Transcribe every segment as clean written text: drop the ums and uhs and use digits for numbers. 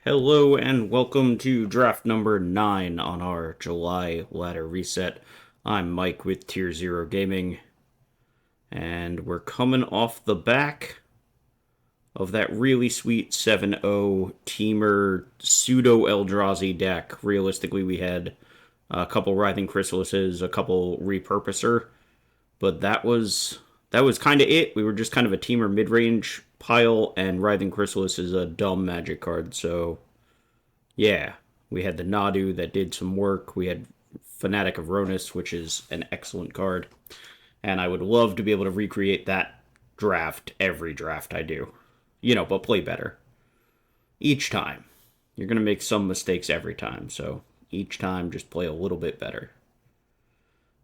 Hello and welcome to draft number 9 on our July ladder reset. I'm Mike with Tier 0 Gaming, and we're coming off the back of that really sweet 7-0 Teamer pseudo Eldrazi deck. Realistically, we had a couple Writhing Chrysalises, a couple Repurposer, but that was kind of it. We were just kind of a Teamer mid-range pile, and Writhing Chrysalis is a dumb magic card, so yeah, we had the Nadu that did some work. We had Fanatic of Ronus, which is an excellent card. And I would love to be able to recreate that draft every draft I do. But play better. Each time. You're going to make some mistakes every time, so each time just play a little bit better.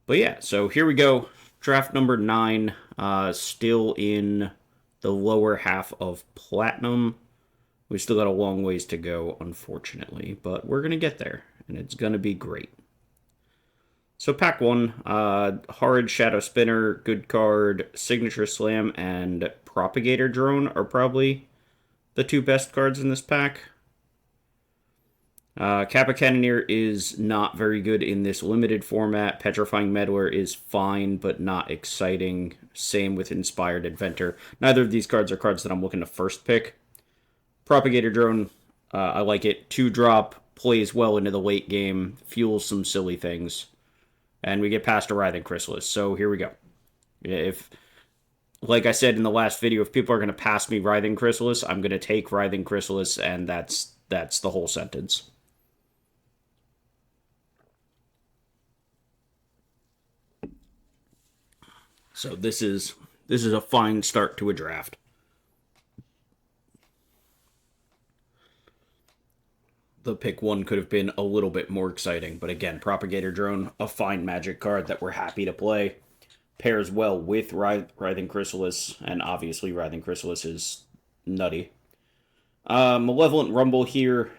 But yeah, so here we go. Draft number 9, still in the lower half of Platinum. We still got a long ways to go, unfortunately, but we're going to get there, and it's going to be great. So pack 1, Horrid Shadow Spinner, good card, Signature Slam, and Propagator Drone are probably the two best cards in this pack. Kappa Cannoneer is not very good in this limited format. Petrifying Meddler is fine, but not exciting. Same with Inspired Inventor. Neither of these cards are cards that I'm looking to first pick. Propagator Drone, I like it. 2-drop, plays well into the late game, fuels some silly things. And we get past a Writhing Chrysalis, so here we go. If, like I said in the last video, if people are going to pass me Writhing Chrysalis, I'm going to take Writhing Chrysalis, and that's the whole sentence. So this is a fine start to a draft. The pick 1 could have been a little bit more exciting, but again, Propagator Drone, a fine magic card that we're happy to play. Pairs well with Writhing Chrysalis, and obviously Writhing Chrysalis is nutty. Malevolent Rumble here.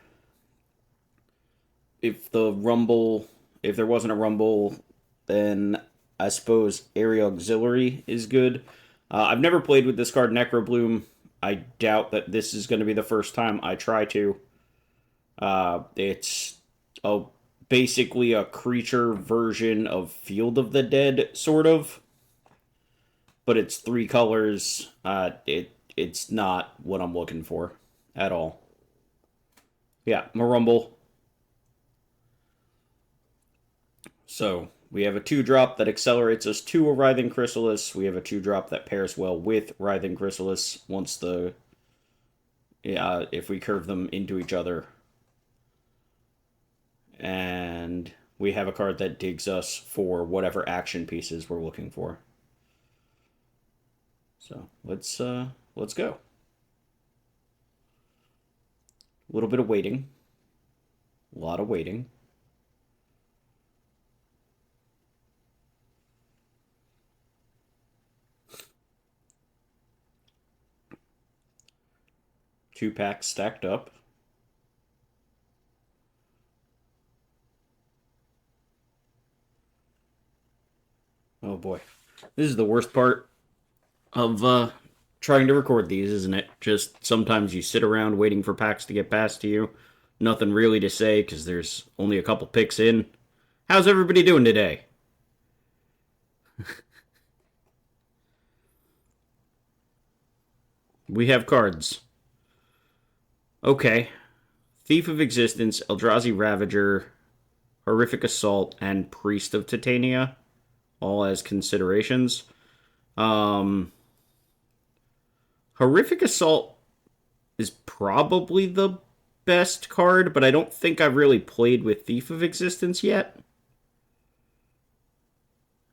If there wasn't a Rumble, then I suppose Area Auxiliary is good. I've never played with this card, Necrobloom. I doubt that this is going to be the first time I try to. It's basically a creature version of Field of the Dead, sort of. But it's 3 colors. It's not what I'm looking for at all. Yeah, Marumble. So we have a 2-drop that accelerates us to a Writhing Chrysalis. We have a 2-drop that pairs well with Writhing Chrysalis if we curve them into each other. And we have a card that digs us for whatever action pieces we're looking for. So let's go. A little bit of waiting. A lot of waiting. Two packs stacked up. Oh boy. This is the worst part of trying to record these, isn't it? Just sometimes you sit around waiting for packs to get past to you. Nothing really to say because there's only a couple picks in. How's everybody doing today? We have cards. Okay. Thief of Existence, Eldrazi Ravager, Horrific Assault, and Priest of Titania, all as considerations. Horrific Assault is probably the best card, but I don't think I've really played with Thief of Existence yet.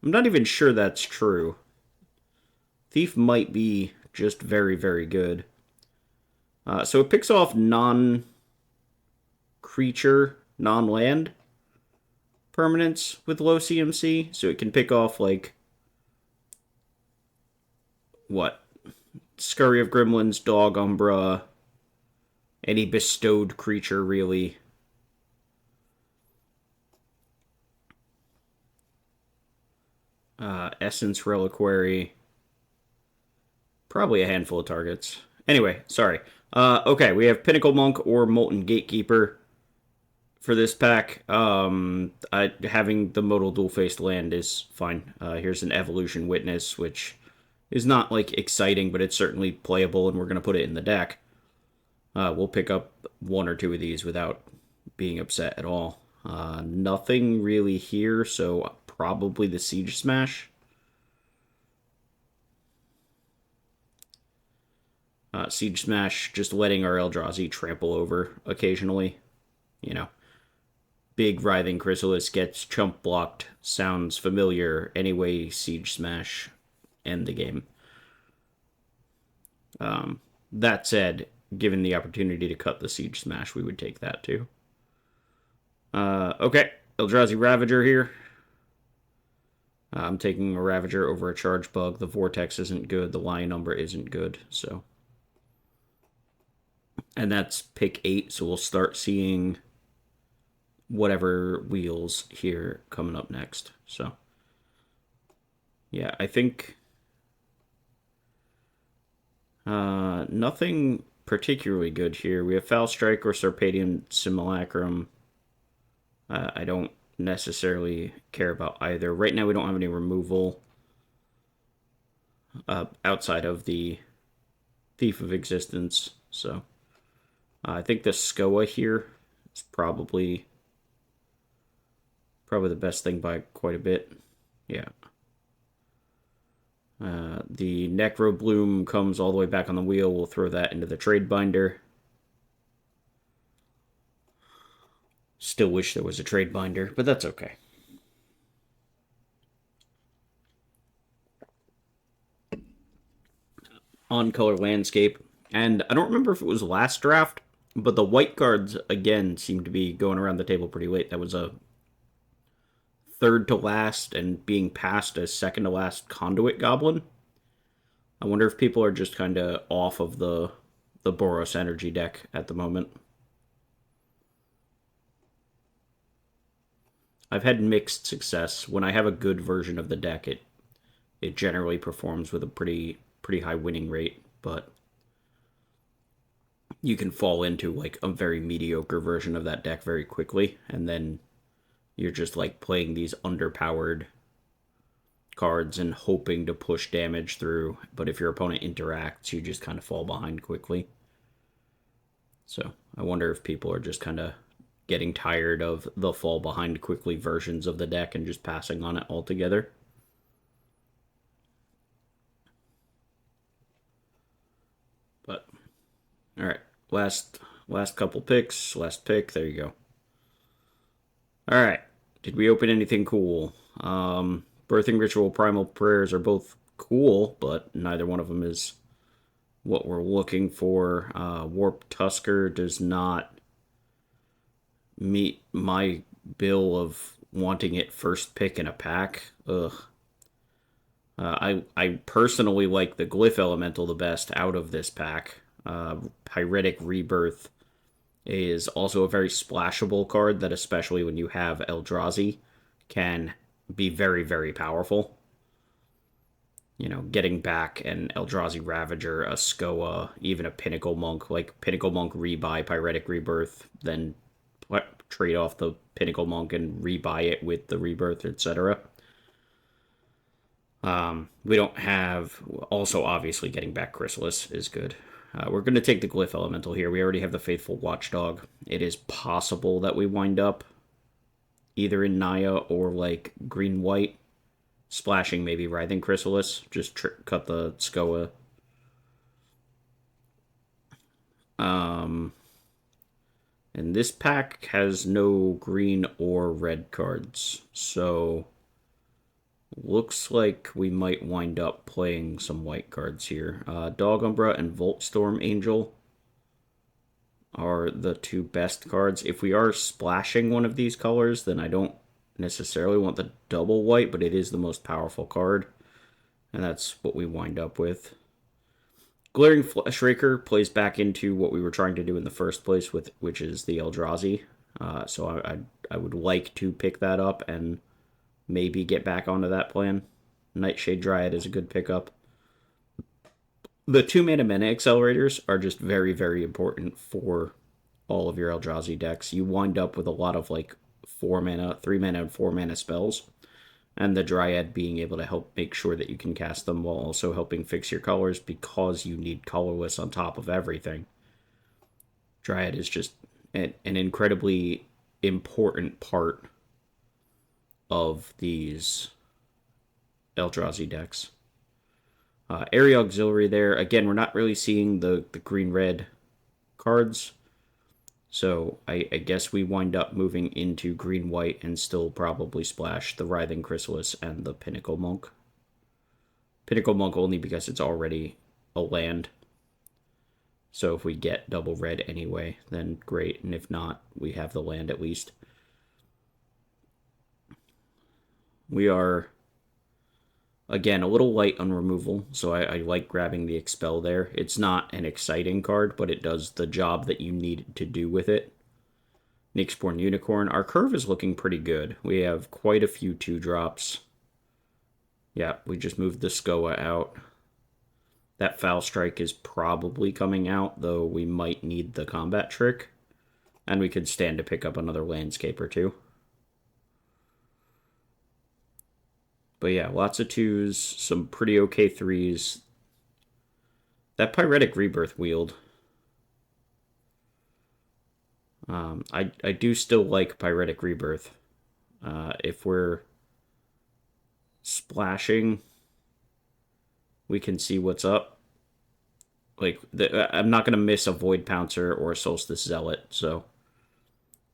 I'm not even sure that's true. Thief might be just very, very good. So it picks off non-creature, non-land permanents with low CMC. So it can pick off, like, what? Scurry of Gremlins, Dog Umbra, any bestowed creature, really. Essence Reliquary. Probably a handful of targets. Anyway, sorry. Okay, we have Pinnacle Monk or Molten Gatekeeper for this pack. Having the modal dual-faced land is fine. Here's an Evolution Witness, which is not, like, exciting, but it's certainly playable, and we're going to put it in the deck. We'll pick up one or two of these without being upset at all. Nothing really here, so probably the Siege Smash. Siege Smash, just letting our Eldrazi trample over occasionally. You know, big Writhing Chrysalis gets chump blocked. Sounds familiar. Anyway, Siege Smash, end the game. That said, given the opportunity to cut the Siege Smash, we would take that too. Okay, Eldrazi Ravager here. I'm taking a Ravager over a Charge Bug. The Vortex isn't good. The Lion Umbra isn't good, so... And that's pick 8, so we'll start seeing whatever wheels here coming up next. So, yeah, I think nothing particularly good here. We have Foul Strike or Sarpadian Simulacrum. I don't necessarily care about either. Right now we don't have any removal outside of the Thief of Existence, so... I think the Skoa here is probably the best thing by quite a bit. Yeah. The Necrobloom comes all the way back on the wheel. We'll throw that into the trade binder. Still wish there was a trade binder, but that's okay. On color landscape. And I don't remember if it was last draft, but the white cards, again, seem to be going around the table pretty late. That was a third to last and being passed as second to last Conduit Goblin. I wonder if people are just kind of off of the Boros Energy deck at the moment. I've had mixed success. When I have a good version of the deck, it generally performs with a pretty high winning rate, but you can fall into like a very mediocre version of that deck very quickly, and then you're just like playing these underpowered cards and hoping to push damage through, but if your opponent interacts, you just kind of fall behind quickly. So I wonder if people are just kind of getting tired of the fall behind quickly versions of the deck and just passing on it altogether. But all right, last couple picks, last pick, there you go. All right, did we open anything cool? Birthing Ritual, Primal Prayers are both cool, but neither one of them is what we're looking for. Warp Tusker does not meet my bill of wanting it first pick in a pack. Ugh. I personally like the Glyph Elemental the best out of this pack. Pyretic Rebirth is also a very splashable card that, especially when you have Eldrazi, can be very, very powerful. You know, getting back an Eldrazi Ravager, a Skoa, even a Pinnacle Monk, like Pinnacle Monk rebuy Pyretic Rebirth, then trade off the Pinnacle Monk and rebuy it with the Rebirth, etc. We don't have... Also, obviously, getting back Chrysalis is good. We're going to take the Glyph Elemental here. We already have the Faithful Watchdog. It is possible that we wind up either in Naya or, like, green-white, splashing maybe Writhing Chrysalis. Just cut the Skoa. And this pack has no green or red cards, so looks like we might wind up playing some white cards here. Dog Umbra and Voltstorm Angel are the two best cards. If we are splashing one of these colors, then I don't necessarily want the double white, but it is the most powerful card, and that's what we wind up with. Glaring Fleshraker plays back into what we were trying to do in the first place, which is the Eldrazi. So I would like to pick that up and maybe get back onto that plan. Nightshade Dryad is a good pickup. The 2 mana accelerators are just very, very important for all of your Eldrazi decks. You wind up with a lot of like 4 mana, 3 mana, and 4 mana spells, and the Dryad being able to help make sure that you can cast them while also helping fix your colors because you need colorless on top of everything. Dryad is just an incredibly important part of these Eldrazi decks. Area Auxiliary there. Again, we're not really seeing the green-red cards. So I guess we wind up moving into green-white and still probably splash the Writhing Chrysalis and the Pinnacle Monk. Pinnacle Monk only because it's already a land. So if we get double red anyway, then great. And if not, we have the land at least. We are, again, a little light on removal, so I like grabbing the Expel there. It's not an exciting card, but it does the job that you need to do with it. Nyxborn Unicorn. Our curve is looking pretty good. We have quite a few 2-drops. Yeah, we just moved the Skoa out. That Foul Strike is probably coming out, though we might need the Combat Trick. And we could stand to pick up another landscape or two. But yeah, lots of 2s, some pretty okay 3s. That Pyretic Rebirth wield. I do still like Pyretic Rebirth. If we're splashing, we can see what's up. Like, I'm not going to miss a Void Pouncer or a Solstice Zealot, so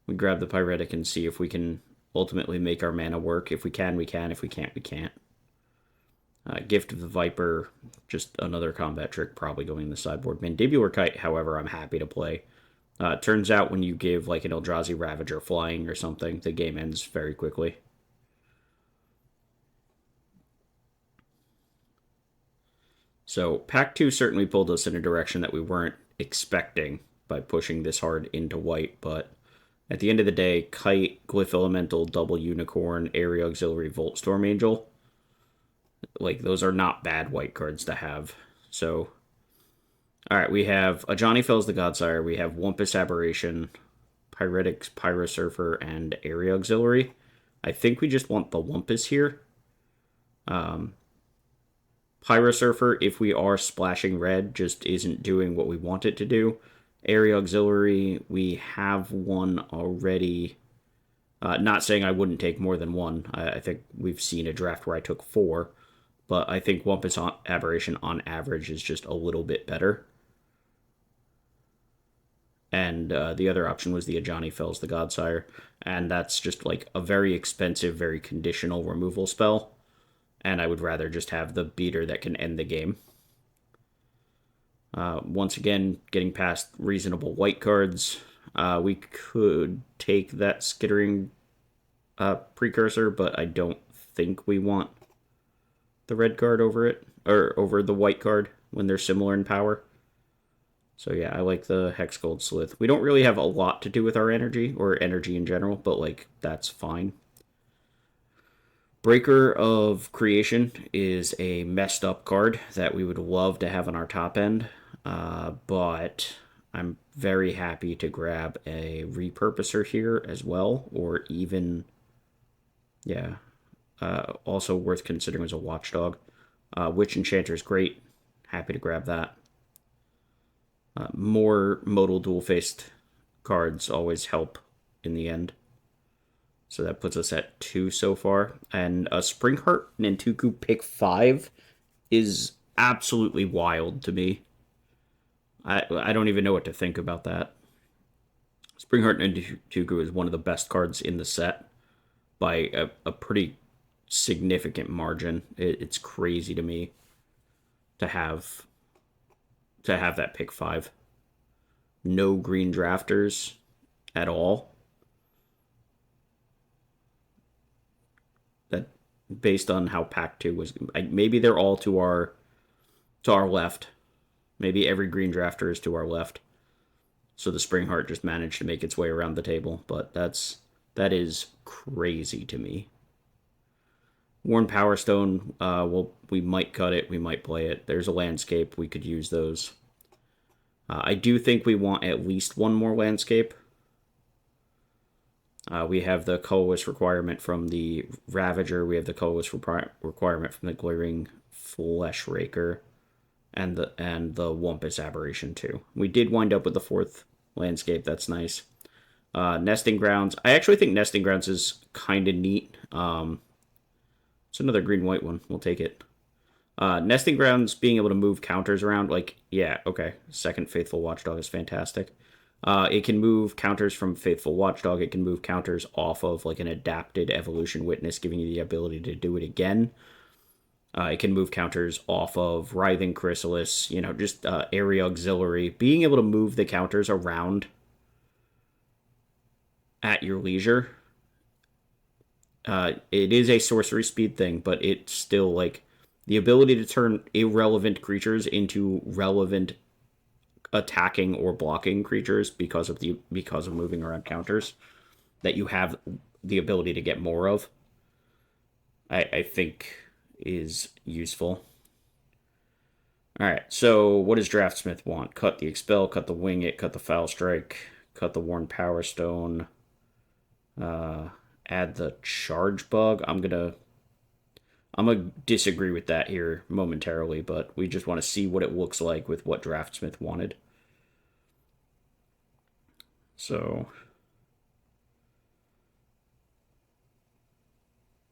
we grab the Pyretic and see if we can ultimately make our mana work. If we can, we can. If we can't, we can't. Gift of the Viper, just another combat trick probably going in the sideboard. Mandibular Kite, however, I'm happy to play. Turns out when you give like an Eldrazi Ravager flying or something, the game ends very quickly. So Pack 2 certainly pulled us in a direction that we weren't expecting by pushing this hard into white, but at the end of the day, Kite, Glyph Elemental, Double Unicorn, Area Auxiliary, Voltstorm Angel, like, those are not bad white cards to have. So, alright, we have Ajani Fells the Godsire, we have Wumpus Aberration, Pyretics, Pyrosurfer, and Area Auxiliary. I think we just want the Wumpus here. Pyrosurfer, if we are splashing red, just isn't doing what we want it to do. Area Auxiliary, we have one already. Not saying I wouldn't take more than one. I think we've seen a draft where I took 4. But I think Wumpus Aberration on average is just a little bit better. And the other option was the Ajani Fells the Godsire. And that's just like a very expensive, very conditional removal spell. And I would rather just have the beater that can end the game. Once again, getting past reasonable white cards. We could take that Skittering Precursor, but I don't think we want the red card over it, or over the white card when they're similar in power. So yeah, I like the Hexgold Slith. We don't really have a lot to do with our energy, or energy in general, but like, that's fine. Breaker of Creation is a messed up card that we would love to have on our top end, but I'm very happy to grab a Repurposer here as well, or even, yeah, also worth considering as a Watchdog. Witch Enchanter is great. Happy to grab that. More modal dual-faced cards always help in the end. So that puts us at 2 so far. And a Springheart Nantuku pick 5 is absolutely wild to me. I don't even know what to think about that. Springheart Nantuku is one of the best cards in the set by a pretty significant margin. It's crazy to me to have that pick 5. No green drafters at all. That, based on how Pack 2 was, maybe they're all to our left. Maybe every green drafter is to our left. So the Springheart just managed to make its way around the table, but that is crazy to me. Worn Power Stone, well, we might cut it, we might play it. There's a landscape, we could use those. I do think we want at least one more landscape. We have the colorless requirement from the Ravager, we have the colorless requirement from the Glaring Flesh Raker, and the Wumpus Aberration too. We did wind up with the fourth landscape, that's nice. Nesting Grounds. I actually think Nesting Grounds is kind of neat. It's another green-white one. We'll take it. Nesting Grounds, being able to move counters around, like, yeah, okay. Second Faithful Watchdog is fantastic. It can move counters from Faithful Watchdog. It can move counters off of, like, an adapted Evolution Witness, giving you the ability to do it again. It can move counters off of Writhing Chrysalis, just Area Auxiliary. Being able to move the counters around at your leisure. It is a sorcery speed thing, but it's still, like, the ability to turn irrelevant creatures into relevant attacking or blocking creatures because of moving around counters that you have the ability to get more of. I think is useful. All right, so what does Draftsmith want? Cut the Expel, cut the Wing It, cut the Foul Strike, cut the Worn Power Stone. Add the Charge Bug. I'm gonna disagree with that here momentarily, but we just want to see what it looks like with what Draftsmith wanted. So,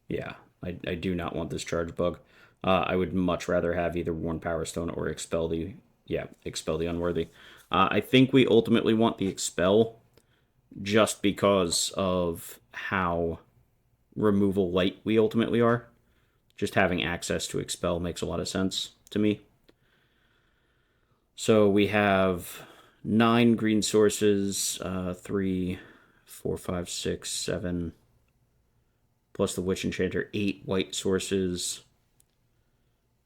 yeah, I do not want this Charge Bug. I would much rather have either Worn Power Stone or Expel the Unworthy. I think we ultimately want the Expel just because of how removal light we ultimately are. Just having access to Expel makes a lot of sense to me. So we have 9 green sources, 3, 4, 5, 6, 7, plus the Witch Enchanter, 8 white sources,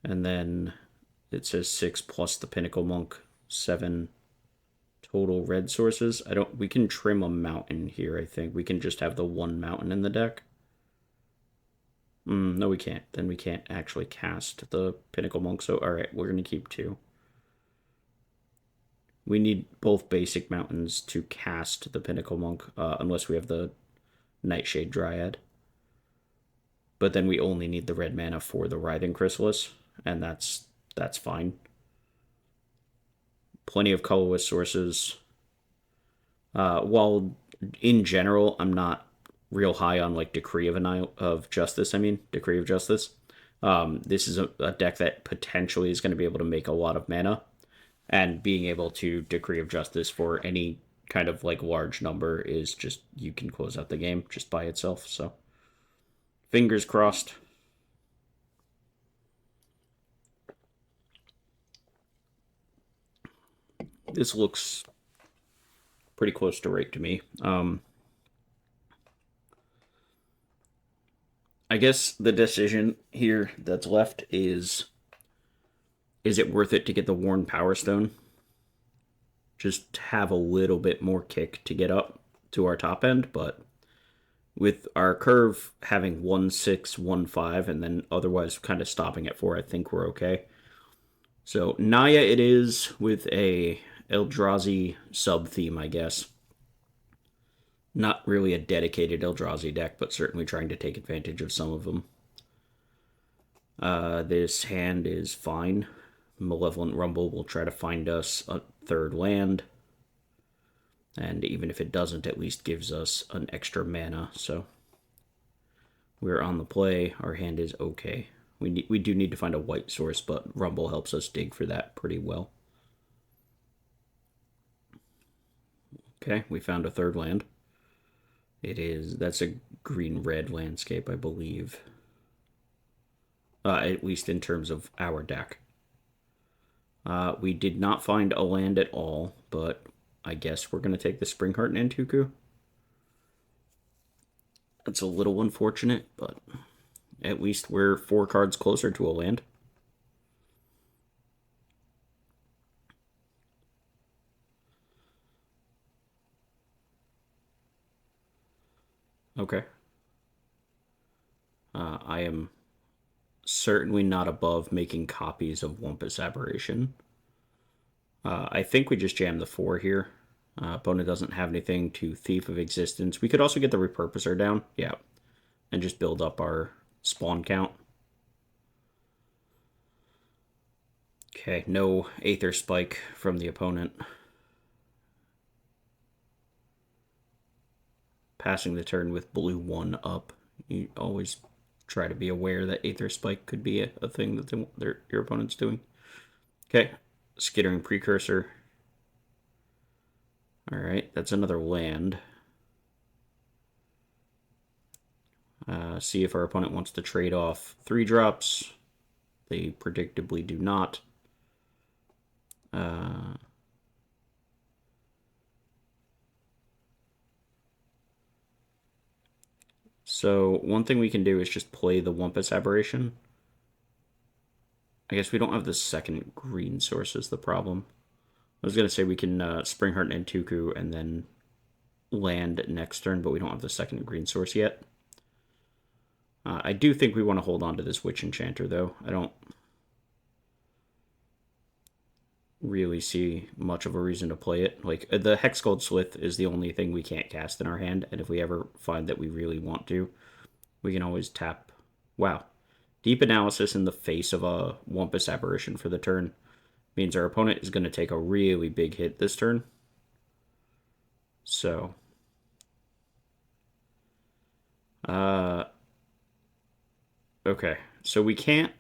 and then it says 6 plus the Pinnacle Monk, 7 total red sources. We can trim a mountain here, I think. We can just have the one mountain in the deck. No, we can't. Then we can't actually cast the Pinnacle Monk, so alright, we're going to keep 2. We need both basic mountains to cast the Pinnacle Monk, unless we have the Nightshade Dryad. But then we only need the red mana for the Writhing Chrysalis, and that's fine. Plenty of colorless sources. While in general, I'm not real high on, like, Decree of Justice. This is a deck that potentially is going to be able to make a lot of mana, and being able to Decree of Justice for any kind of, like, large number is just, you can close out the game just by itself. So fingers crossed. This looks pretty close to right to me. I guess the decision here that's left is it worth it to get the Worn Power Stone? Just have a little bit more kick to get up to our top end, but with our curve having 1/6, 1/5, and then otherwise kind of stopping at 4, I think we're okay. So Naya it is, with a Eldrazi sub-theme, I guess. Not really a dedicated Eldrazi deck, but certainly trying to take advantage of some of them. This hand is fine. Malevolent Rumble will try to find us a third land. And even if it doesn't, at least gives us an extra mana. So we're on the play. Our hand is okay. We do need to find a white source, but Rumble helps us dig for that pretty well. Okay, we found a third land. That's a green-red landscape, I believe. At least in terms of our deck. We did not find a land at all, but I guess we're going to take the Springheart Nantuku. That's a little unfortunate, but at least we're 4 cards closer to a land. Okay. I am certainly not above making copies of Wumpus Aberration. I think we just jam the 4 here. Opponent doesn't have anything to Thief of Existence. We could also get the Repurposer down. Yeah. And just build up our spawn count. Okay, no Aether Spike from the opponent. Passing the turn with blue 1 up. You always try to be aware that Aether Spike could be a thing that your opponent's doing. Okay, Skittering Precursor. Alright, that's another land. See if our opponent wants to trade off 3 drops. They predictably do not. So one thing we can do is just play the Wumpus Aberration. I guess we don't have the second green source is the problem. I was going to say we can Springheart and Nantuku and then land next turn, but we don't have the second green source yet. I do think we want to hold on to this Witch Enchanter, though. I don't really see much of a reason to play it. Like, the Hexgold Slith is the only thing we can't cast in our hand, and if we ever find that we really want to, we can always tap. Wow. Deep Analysis in the face of a Wumpus Aberration for the turn means our opponent is going to take a really big hit this turn. So, okay, so we don't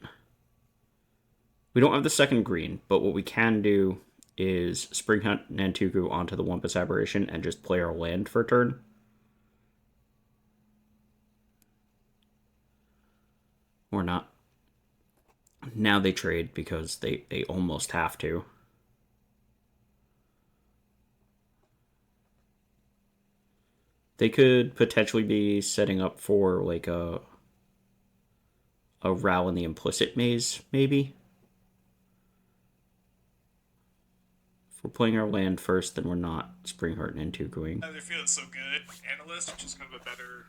have the second green, but what we can do is Springheart Nantuku onto the Wumpus Aberration and just play our land for a turn. Or not. Now they trade because they almost have to. They could potentially be setting up for like a Row in the Implicit Maze, maybe. If we're playing our land first, then we're not Springheart and Nantukuing. They're feeling so good. Analyst, which is kind of a better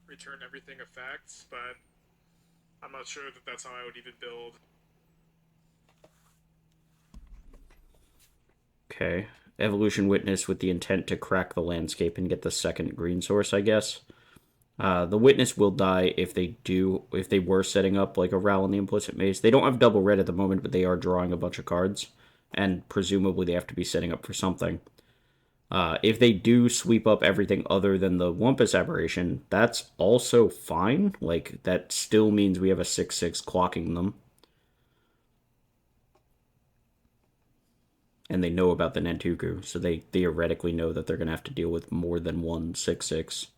return everything effect, but I'm not sure that that's how I would even build. Okay. Evolution Witness with the intent to crack the landscape and get the second green source, I guess. The Witness will die if they were setting up like a Row in the Implicit Maze. They don't have double red at the moment, but they are drawing a bunch of cards, and presumably they have to be setting up for something. If they do sweep up everything other than the Wumpus Aberration, that's also fine. Like, that still means we have a 6/6 clocking them. And they know about the Nantuku, so they theoretically know that they're going to have to deal with more than one 6/6.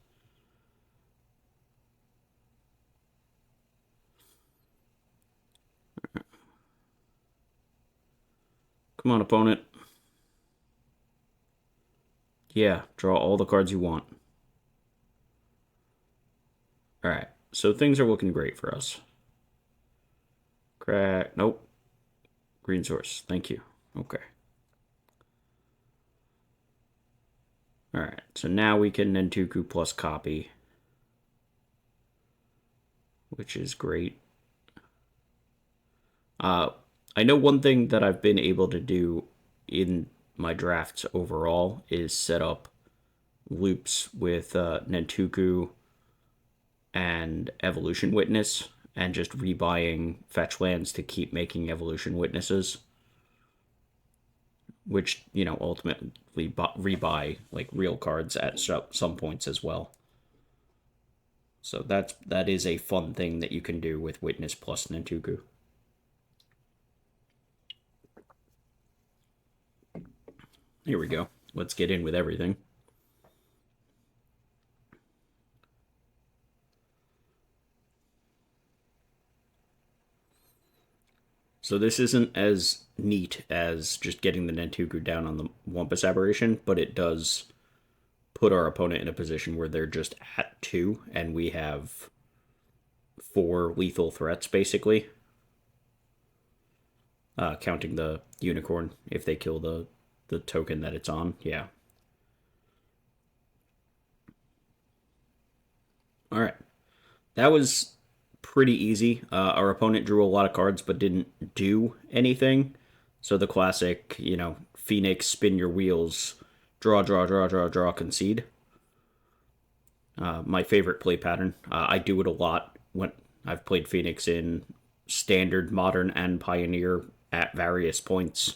Come on, opponent. Yeah, draw all the cards you want. Alright, so things are looking great for us. Crack. Nope. Green source. Thank you. Okay. Alright, so now we can Nantuku plus copy, which is great. I know one thing that I've been able to do in my drafts overall is set up loops with Nantuku and Evolution Witness and just rebuying fetch lands to keep making Evolution Witnesses, which, you know, ultimately rebuy like real cards at some points as well. So that is a fun thing that you can do with Witness plus Nantuku. Here we go. Let's get in with everything. So this isn't as neat as just getting the Nantuku down on the Wumpus Aberration, but it does put our opponent in a position where they're just at 2, and we have 4 lethal threats, basically. Counting the unicorn, if they kill the token that it's on, yeah. Alright. That was pretty easy. Our opponent drew a lot of cards but didn't do anything. So the classic, Phoenix, spin your wheels, draw, draw, draw, draw, draw, concede. My favorite play pattern. I do it a lot when I've played Phoenix in standard, modern, and pioneer at various points.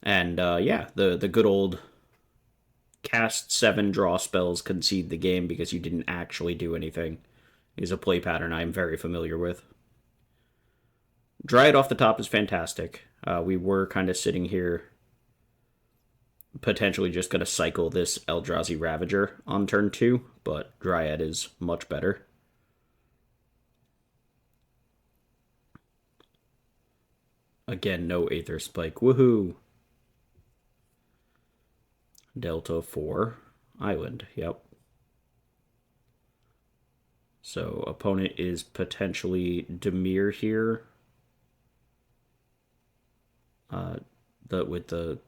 And yeah, the good old cast 7 draw spells, concede the game because you didn't actually do anything is a play pattern I'm very familiar with. Dry it off the top is fantastic. We were kind of sitting here potentially just going to cycle this Eldrazi Ravager on turn 2, but Dryad is much better. Again, no Aether Spike. Woohoo! Delta 4. Island. Yep. So opponent is potentially Dimir here. With the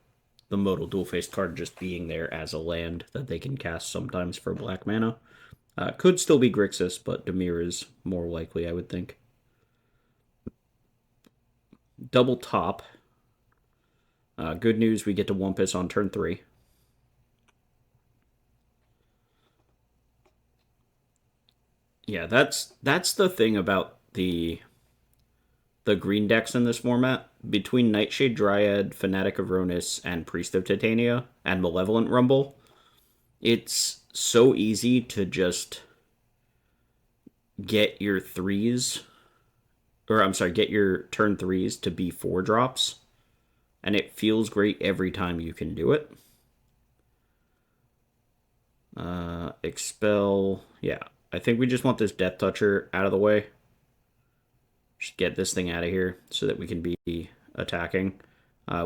modal dual face card just being there as a land that they can cast sometimes for black mana. Could still be Grixis, but Dimir is more likely, I would think. Double top. Good news, we get to Wumpus on turn 3. Yeah, that's the thing about the green decks in this format. Between Nightshade Dryad, Fanatic of Ronus, and Priest of Titania, and Malevolent Rumble, it's so easy to just get your threes, or I'm sorry, get your turn threes to be 4-drops, and it feels great every time you can do it. Expel, yeah. I think we just want this Death Toucher out of the way. Just get this thing out of here so that we can be attacking.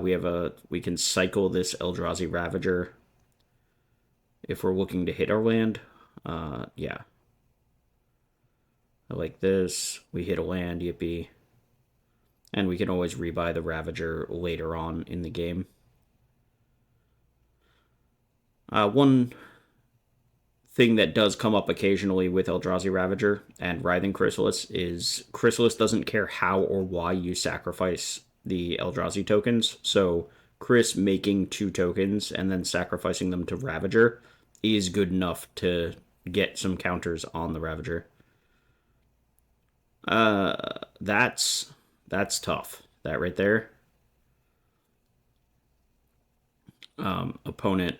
We can cycle this Eldrazi Ravager if we're looking to hit our land. Yeah. I like this. We hit a land, yippee. And we can always rebuy the Ravager later on in the game. One thing that does come up occasionally with Eldrazi Ravager and Writhing Chrysalis is Chrysalis doesn't care how or why you sacrifice the Eldrazi tokens. So Chris making 2 tokens and then sacrificing them to Ravager is good enough to get some counters on the Ravager. That's tough. That right there. Opponent.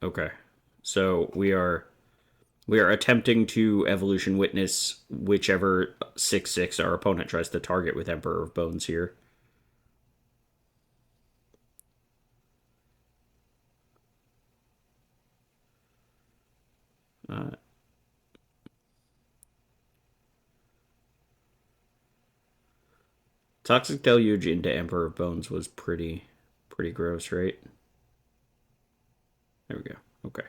Okay. So we are attempting to Evolution Witness whichever 6/6 our opponent tries to target with Emperor of Bones here. Toxic Deluge into Emperor of Bones was pretty gross, right? There we go. Okay.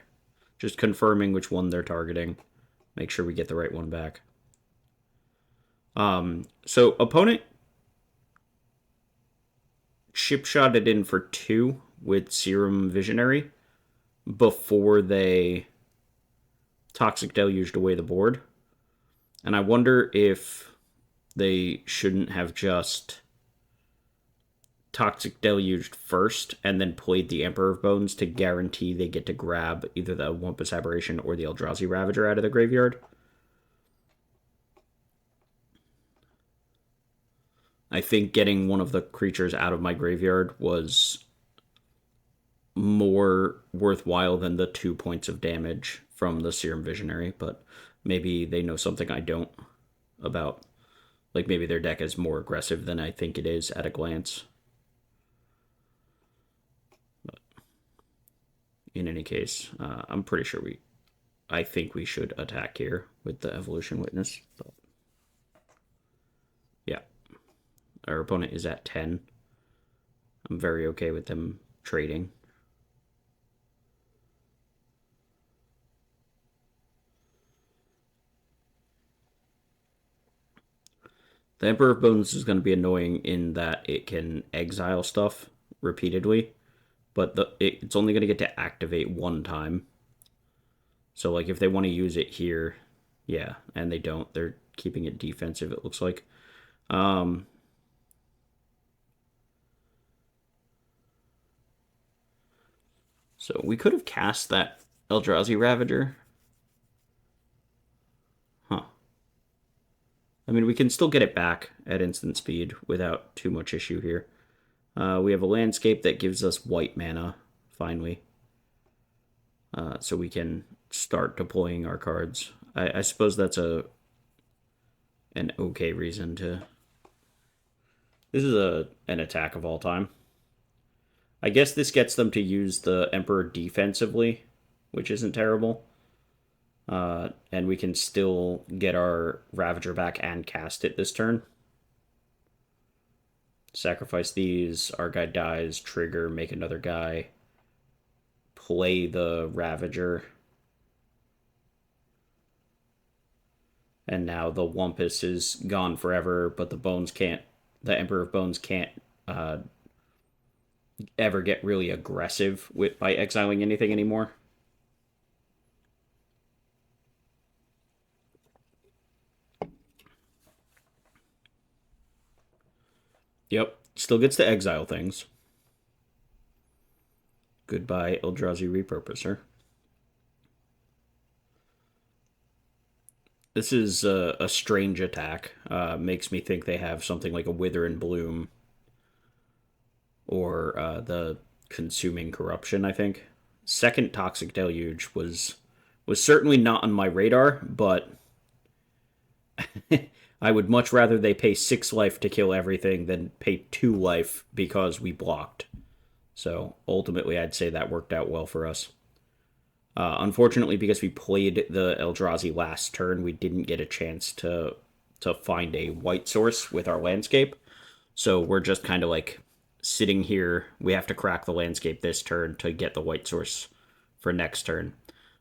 Just confirming which one they're targeting. Make sure we get the right one back. So opponent chip shotted in for 2 with Serum Visionary before they Toxic Deluged away the board. And I wonder if they shouldn't have just Toxic Deluged first and then played the Emperor of Bones to guarantee they get to grab either the Wumpus Aberration or the Eldrazi Ravager out of the graveyard. I think getting one of the creatures out of my graveyard was more worthwhile than the 2 points of damage from the Serum Visionary, but maybe they know something I don't about. Like maybe their deck is more aggressive than I think it is at a glance. But in any case, I'm pretty sure I think we should attack here with the Evolution Witness. But yeah, our opponent is at 10. I'm very okay with them trading. The Emperor of Bones is going to be annoying in that it can exile stuff repeatedly, but it's only going to get to activate one time. So like if they want to use it here, yeah, and they don't, they're keeping it defensive, it looks like. So we could have cast that Eldrazi Ravager. Huh. I mean, we can still get it back at instant speed without too much issue here. We have a landscape that gives us white mana, finally. So we can start deploying our cards. I suppose that's an okay reason to... This is an attack of all time. I guess this gets them to use the Emperor defensively, which isn't terrible. And we can still get our Ravager back and cast it this turn. Sacrifice these, our guy dies, trigger, make another guy, play the Ravager. And now the Wumpus is gone forever, but the Emperor of Bones can't ever get really aggressive by exiling anything anymore. Yep, still gets to exile things. Goodbye, Eldrazi Repurposer. This is a strange attack. Makes me think they have something like a Wither and Bloom or the Consuming Corruption, I think. Second Toxic Deluge was certainly not on my radar, but I would much rather they pay 6 life to kill everything than pay 2 life because we blocked. So ultimately, I'd say that worked out well for us. Unfortunately, because we played the Eldrazi last turn, we didn't get a chance to find a white source with our landscape. So we're just kind of like sitting here. We have to crack the landscape this turn to get the white source for next turn.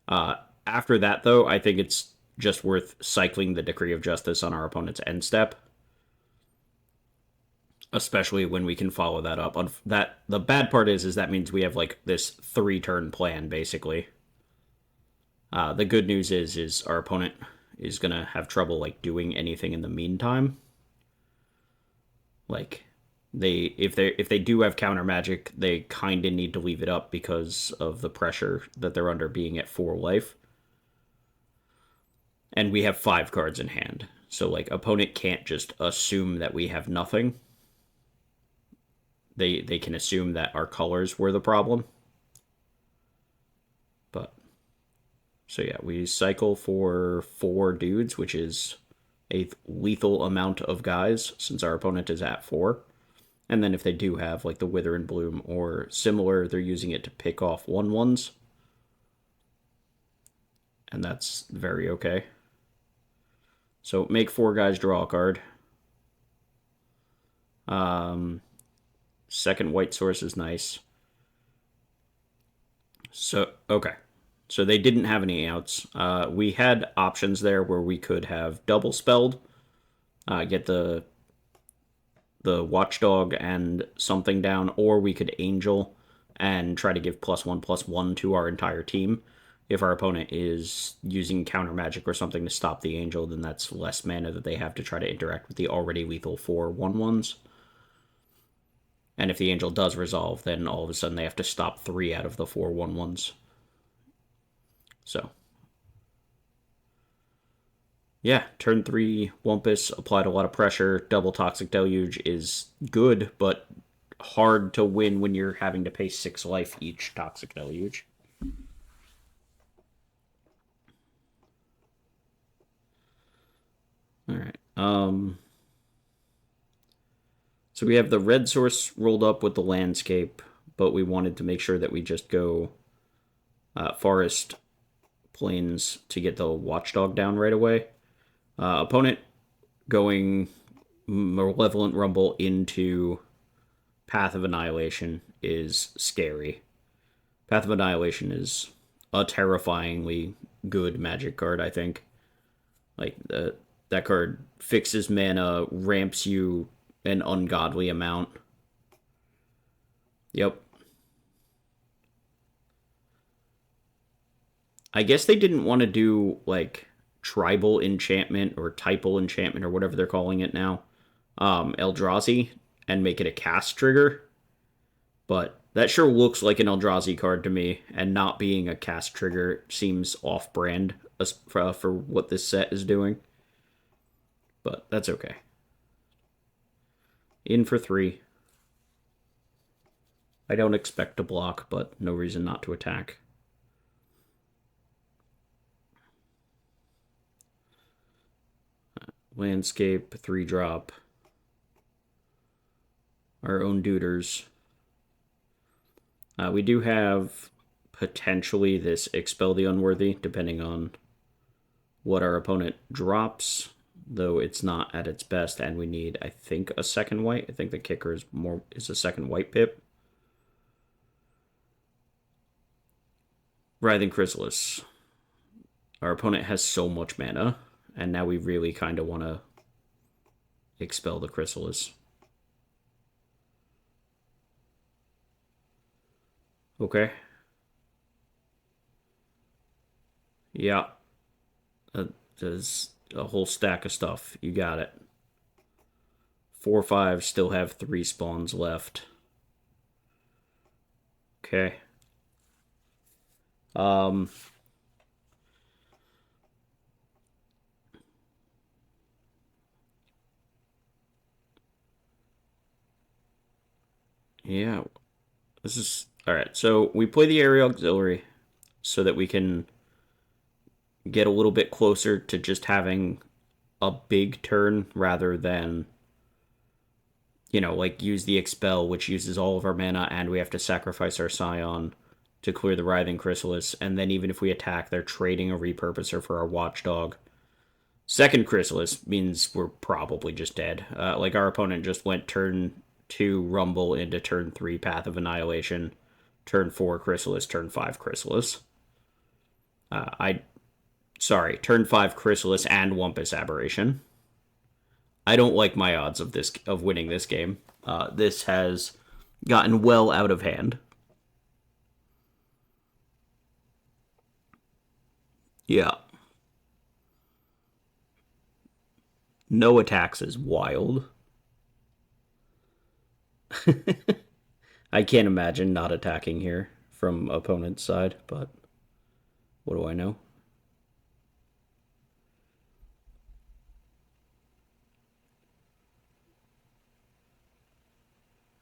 After that, though, I think it's just worth cycling the Decree of Justice on our opponent's end step, especially when we can follow that up. The bad part is that means we have like this 3-turn plan basically. The good news is our opponent is gonna have trouble like doing anything in the meantime. Like if they do have counter magic, they kind of need to leave it up because of the pressure that they're under being at 4 life. And we have 5 cards in hand, so like opponent can't just assume that we have nothing. They can assume that our colors were the problem. But so yeah, we cycle for 4 dudes, which is a lethal amount of guys since our opponent is at 4. And then if they do have like the Wither and Bloom or similar, they're using it to pick off 1/1s. And that's very okay. So make 4 guys draw a card. Second white source is nice. So, okay. So they didn't have any outs. We had options there where we could have double spelled, get the Watchdog and something down, or we could Angel and try to give +1/+1 to our entire team. If our opponent is using counter magic or something to stop the Angel, then that's less mana that they have to try to interact with the already lethal 4/1/1s. And if the Angel does resolve, then all of a sudden they have to stop 3 out of the 4/1/1s. So, yeah, turn 3 Wumpus applied a lot of pressure. Double Toxic Deluge is good, but hard to win when you're having to pay 6 life each Toxic Deluge. Alright. So we have the red source rolled up with the landscape, but we wanted to make sure that we just go forest plains to get the Watchdog down right away. Opponent going Malevolent Rumble into Path of Annihilation is scary. Path of Annihilation is a terrifyingly good magic card, I think. Like, that card fixes mana, ramps you an ungodly amount. Yep. I guess they didn't want to do like tribal enchantment or typal enchantment or whatever they're calling it now, Eldrazi, and make it a cast trigger. But that sure looks like an Eldrazi card to me, and not being a cast trigger seems off brand for what this set is doing. But that's okay. In for 3. I don't expect to block, but no reason not to attack. Landscape, 3-drop. Our own duders. We do have potentially this Expel the Unworthy, depending on what our opponent drops, though it's not at its best, and we need, I think, a second white. I think the kicker is a second white pip. Writhing Chrysalis. Our opponent has so much mana, and now we really kind of want to expel the Chrysalis. Okay. Yeah. There's a whole stack of stuff. You got it. 4/5 still have 3 spawns left. Okay. Um. Yeah. This is all right. So we play the area auxiliary so that we can get a little bit closer to just having a big turn rather than, like use the expel, which uses all of our mana, and we have to sacrifice our scion to clear the writhing chrysalis. And then even if we attack, they're trading a repurposer for our watchdog. Second chrysalis means we're probably just dead. Like our opponent just went turn 2 rumble into turn 3 path of annihilation, turn 4 chrysalis, turn 5 chrysalis. Turn 5 chrysalis and Wumpus aberration. I don't like my odds of winning this game. This has gotten well out of hand. Yeah. No attacks is wild. I can't imagine not attacking here from opponent's side, but what do I know?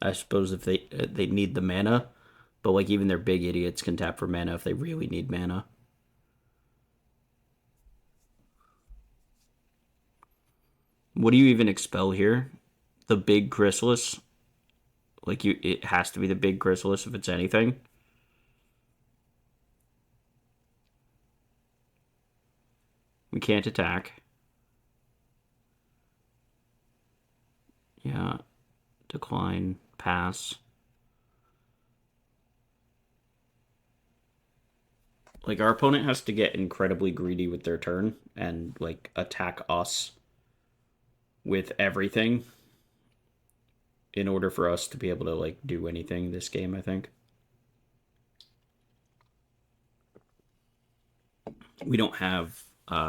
I suppose if they need the mana, but like even their big idiots can tap for mana if they really need mana. What do you even expel here? The big chrysalis? It has to be the big chrysalis if it's anything. We can't attack. Yeah. Decline. Pass. Like our opponent has to get incredibly greedy with their turn and like attack us with everything in order for us to be able to like do anything this game, I think. We don't have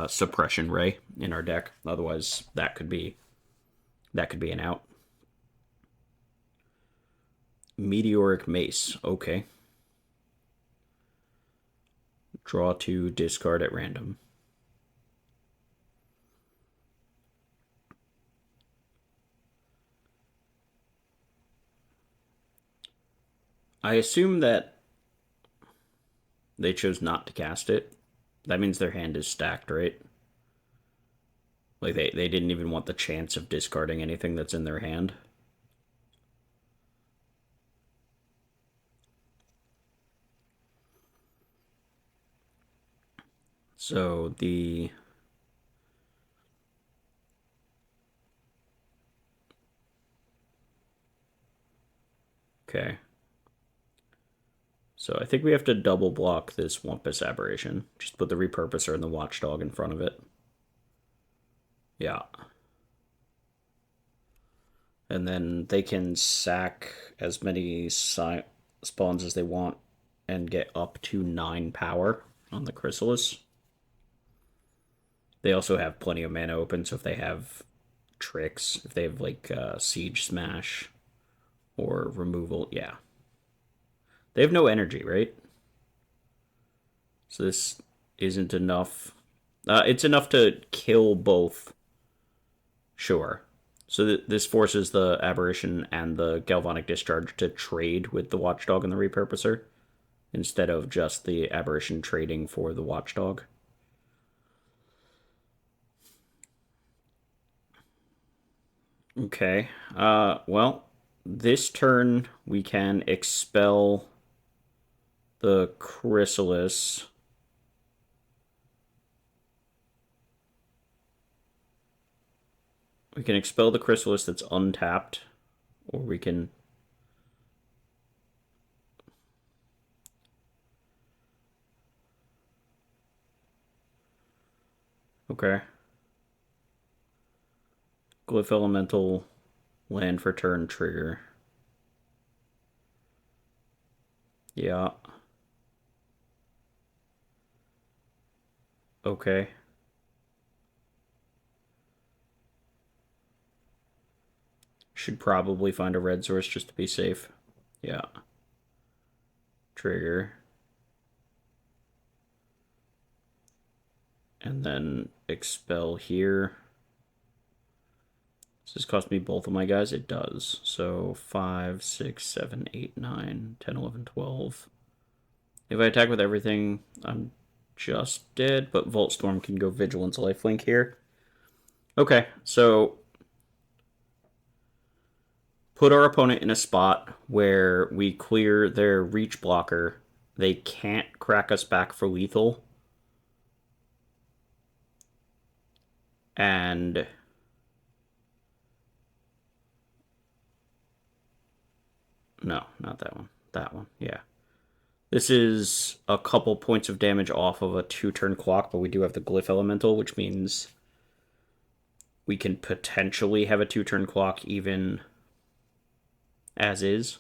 suppression ray in our deck, otherwise that could be an out. Meteoric mace, okay. Draw 2, discard at random. I assume that they chose not to cast it. That means their hand is stacked, right? Like they didn't even want the chance of discarding anything that's in their hand. So the okay. So I think we have to double block this Wumpus aberration. Just put the repurposer and the watchdog in front of it. Yeah. And then they can sack as many spawns as they want and get up to 9 power on the Chrysalis. They also have plenty of mana open, so if they have tricks, if they have like Siege Smash or removal, yeah. They have no energy, right? So this isn't enough. It's enough to kill both, sure. So this forces the Aberration and the Galvanic Discharge to trade with the Watchdog and the Repurposer, instead of just the Aberration trading for the Watchdog. Okay. Well, this turn we can expel the Chrysalis. We can expel the Chrysalis that's untapped, or we can... Okay. Glyph Elemental, land for turn, trigger. Yeah. Okay. Should probably find a red source just to be safe. Yeah. Trigger. And then expel here. Does this cost me both of my guys? It does. So 5, 6, 7, 8, 9, 10, 11, 12. If I attack with everything, I'm just dead, but Volt Storm can go Vigilance Lifelink here. Okay, so put our opponent in a spot where we clear their reach blocker. They can't crack us back for lethal. And no, not that one. That one, yeah. This is a couple points of damage off of a 2-turn clock, but we do have the Glyph Elemental, which means we can potentially have a 2-turn clock even as is.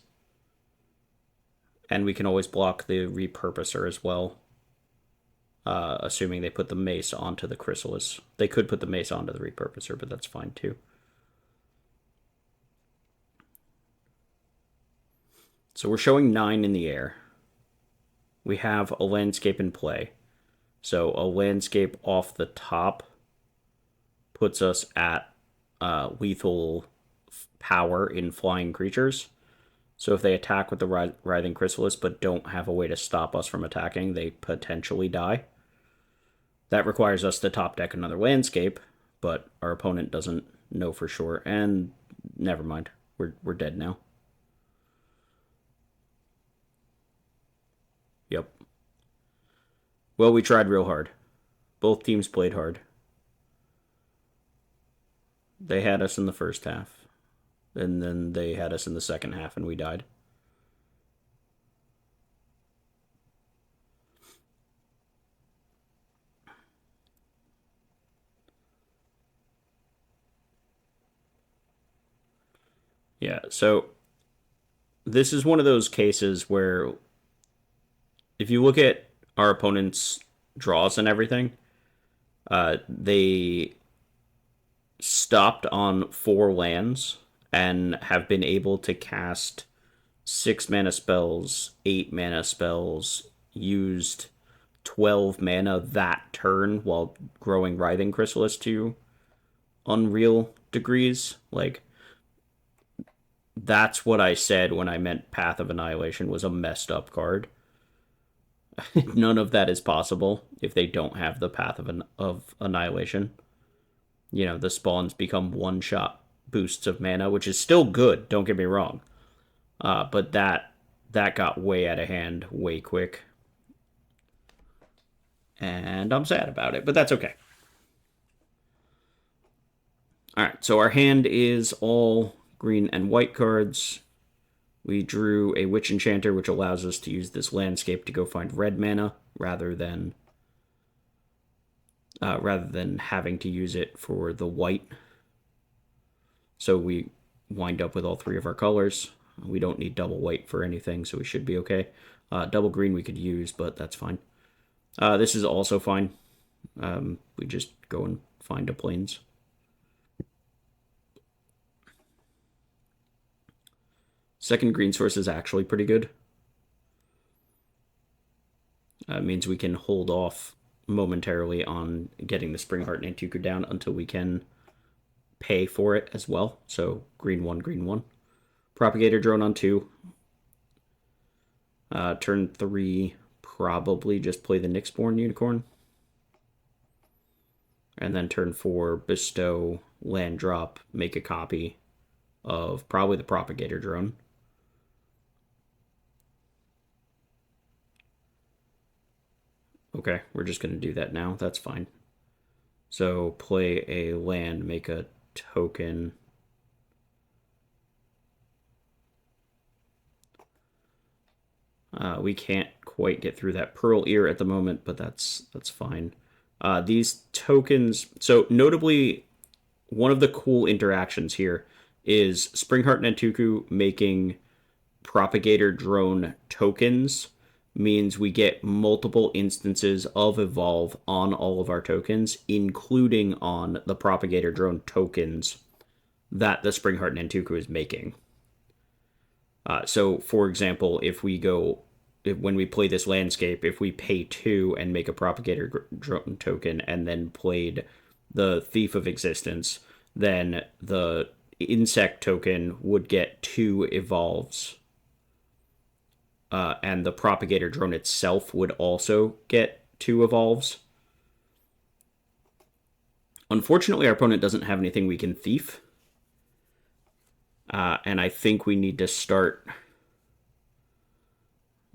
And we can always block the Repurposer as well, assuming they put the Mace onto the Chrysalis. They could put the Mace onto the Repurposer, but that's fine too. So we're showing 9 in the air. We have a landscape in play. So a landscape off the top puts us at lethal power in flying creatures. So if they attack with the Writhing Chrysalis but don't have a way to stop us from attacking, they potentially die. That requires us to top deck another landscape, but our opponent doesn't know for sure. And never mind, we're dead now. Yep. Well, we tried real hard. Both teams played hard. They had us in the first half, and then they had us in the second half, and we died. Yeah, so this is one of those cases where if you look at our opponent's draws and everything, they stopped on 4 lands and have been able to cast 6 mana spells, 8 mana spells, used 12 mana that turn while growing Writhing Chrysalis to unreal degrees. Like, that's what I said when I meant Path of Annihilation was a messed up card. None of that is possible if they don't have the Path of Annihilation. You know, the spawns become one-shot boosts of mana, which is still good, don't get me wrong. But that got way out of hand way quick. And I'm sad about it, but that's okay. Alright, so our hand is all green and white cards. We drew a Witch Enchanter, which allows us to use this landscape to go find red mana rather than having to use it for the white. So we wind up with all 3 of our colors. We don't need double white for anything, so we should be okay. Double green we could use, but that's fine. This is also fine. We just go and find a plains. Second green source is actually pretty good. It means we can hold off momentarily on getting the Springheart and Antuku down until we can pay for it as well. So green 1, green 1. Propagator drone on 2. Turn 3, probably just play the Nyxborn Unicorn. And then turn 4, bestow, land drop, make a copy of probably the Propagator drone. Okay, we're just going to do that now. That's fine. So play a land, make a token. We can't quite get through that Pearl Ear at the moment, but that's fine. These tokens, so notably, one of the cool interactions here is Springheart and Antuku making Propagator drone tokens means we get multiple instances of evolve on all of our tokens, including on the Propagator drone tokens that the Springheart and Antuku is making. So, for example, when we play this landscape, if we pay 2 and make a Propagator drone token and then played the Thief of Existence, then the insect token would get 2 evolves. And the Propagator drone itself would also get 2 evolves. Unfortunately, our opponent doesn't have anything we can thief. And I think we need to start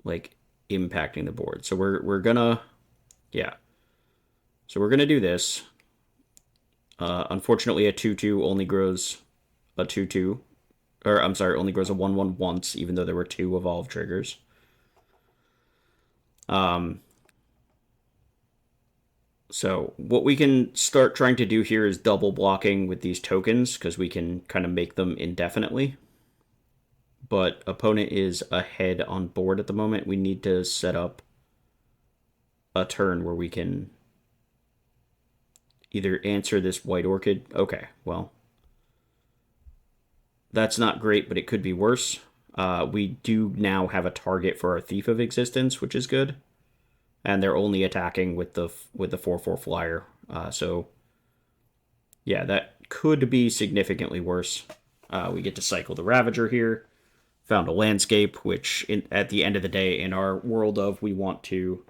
like impacting the board. So we're gonna, yeah. So we're gonna do this. Unfortunately, a 2/2 only grows a 2/2, or I'm sorry, only grows a 1/1 once, even though there were 2 evolve triggers. So what we can start trying to do here is double blocking with these tokens, because we can kind of make them indefinitely. But opponent is ahead on board at the moment. We need to set up a turn where we can either answer this white orchid. Okay, well, that's not great, but it could be worse. We do now have a target for our Thief of Existence, which is good. And they're only attacking with the 4/4 flyer. So yeah, that could be significantly worse. We get to cycle the Ravager here. Found a landscape, which at the end of the day, in our world of, we want to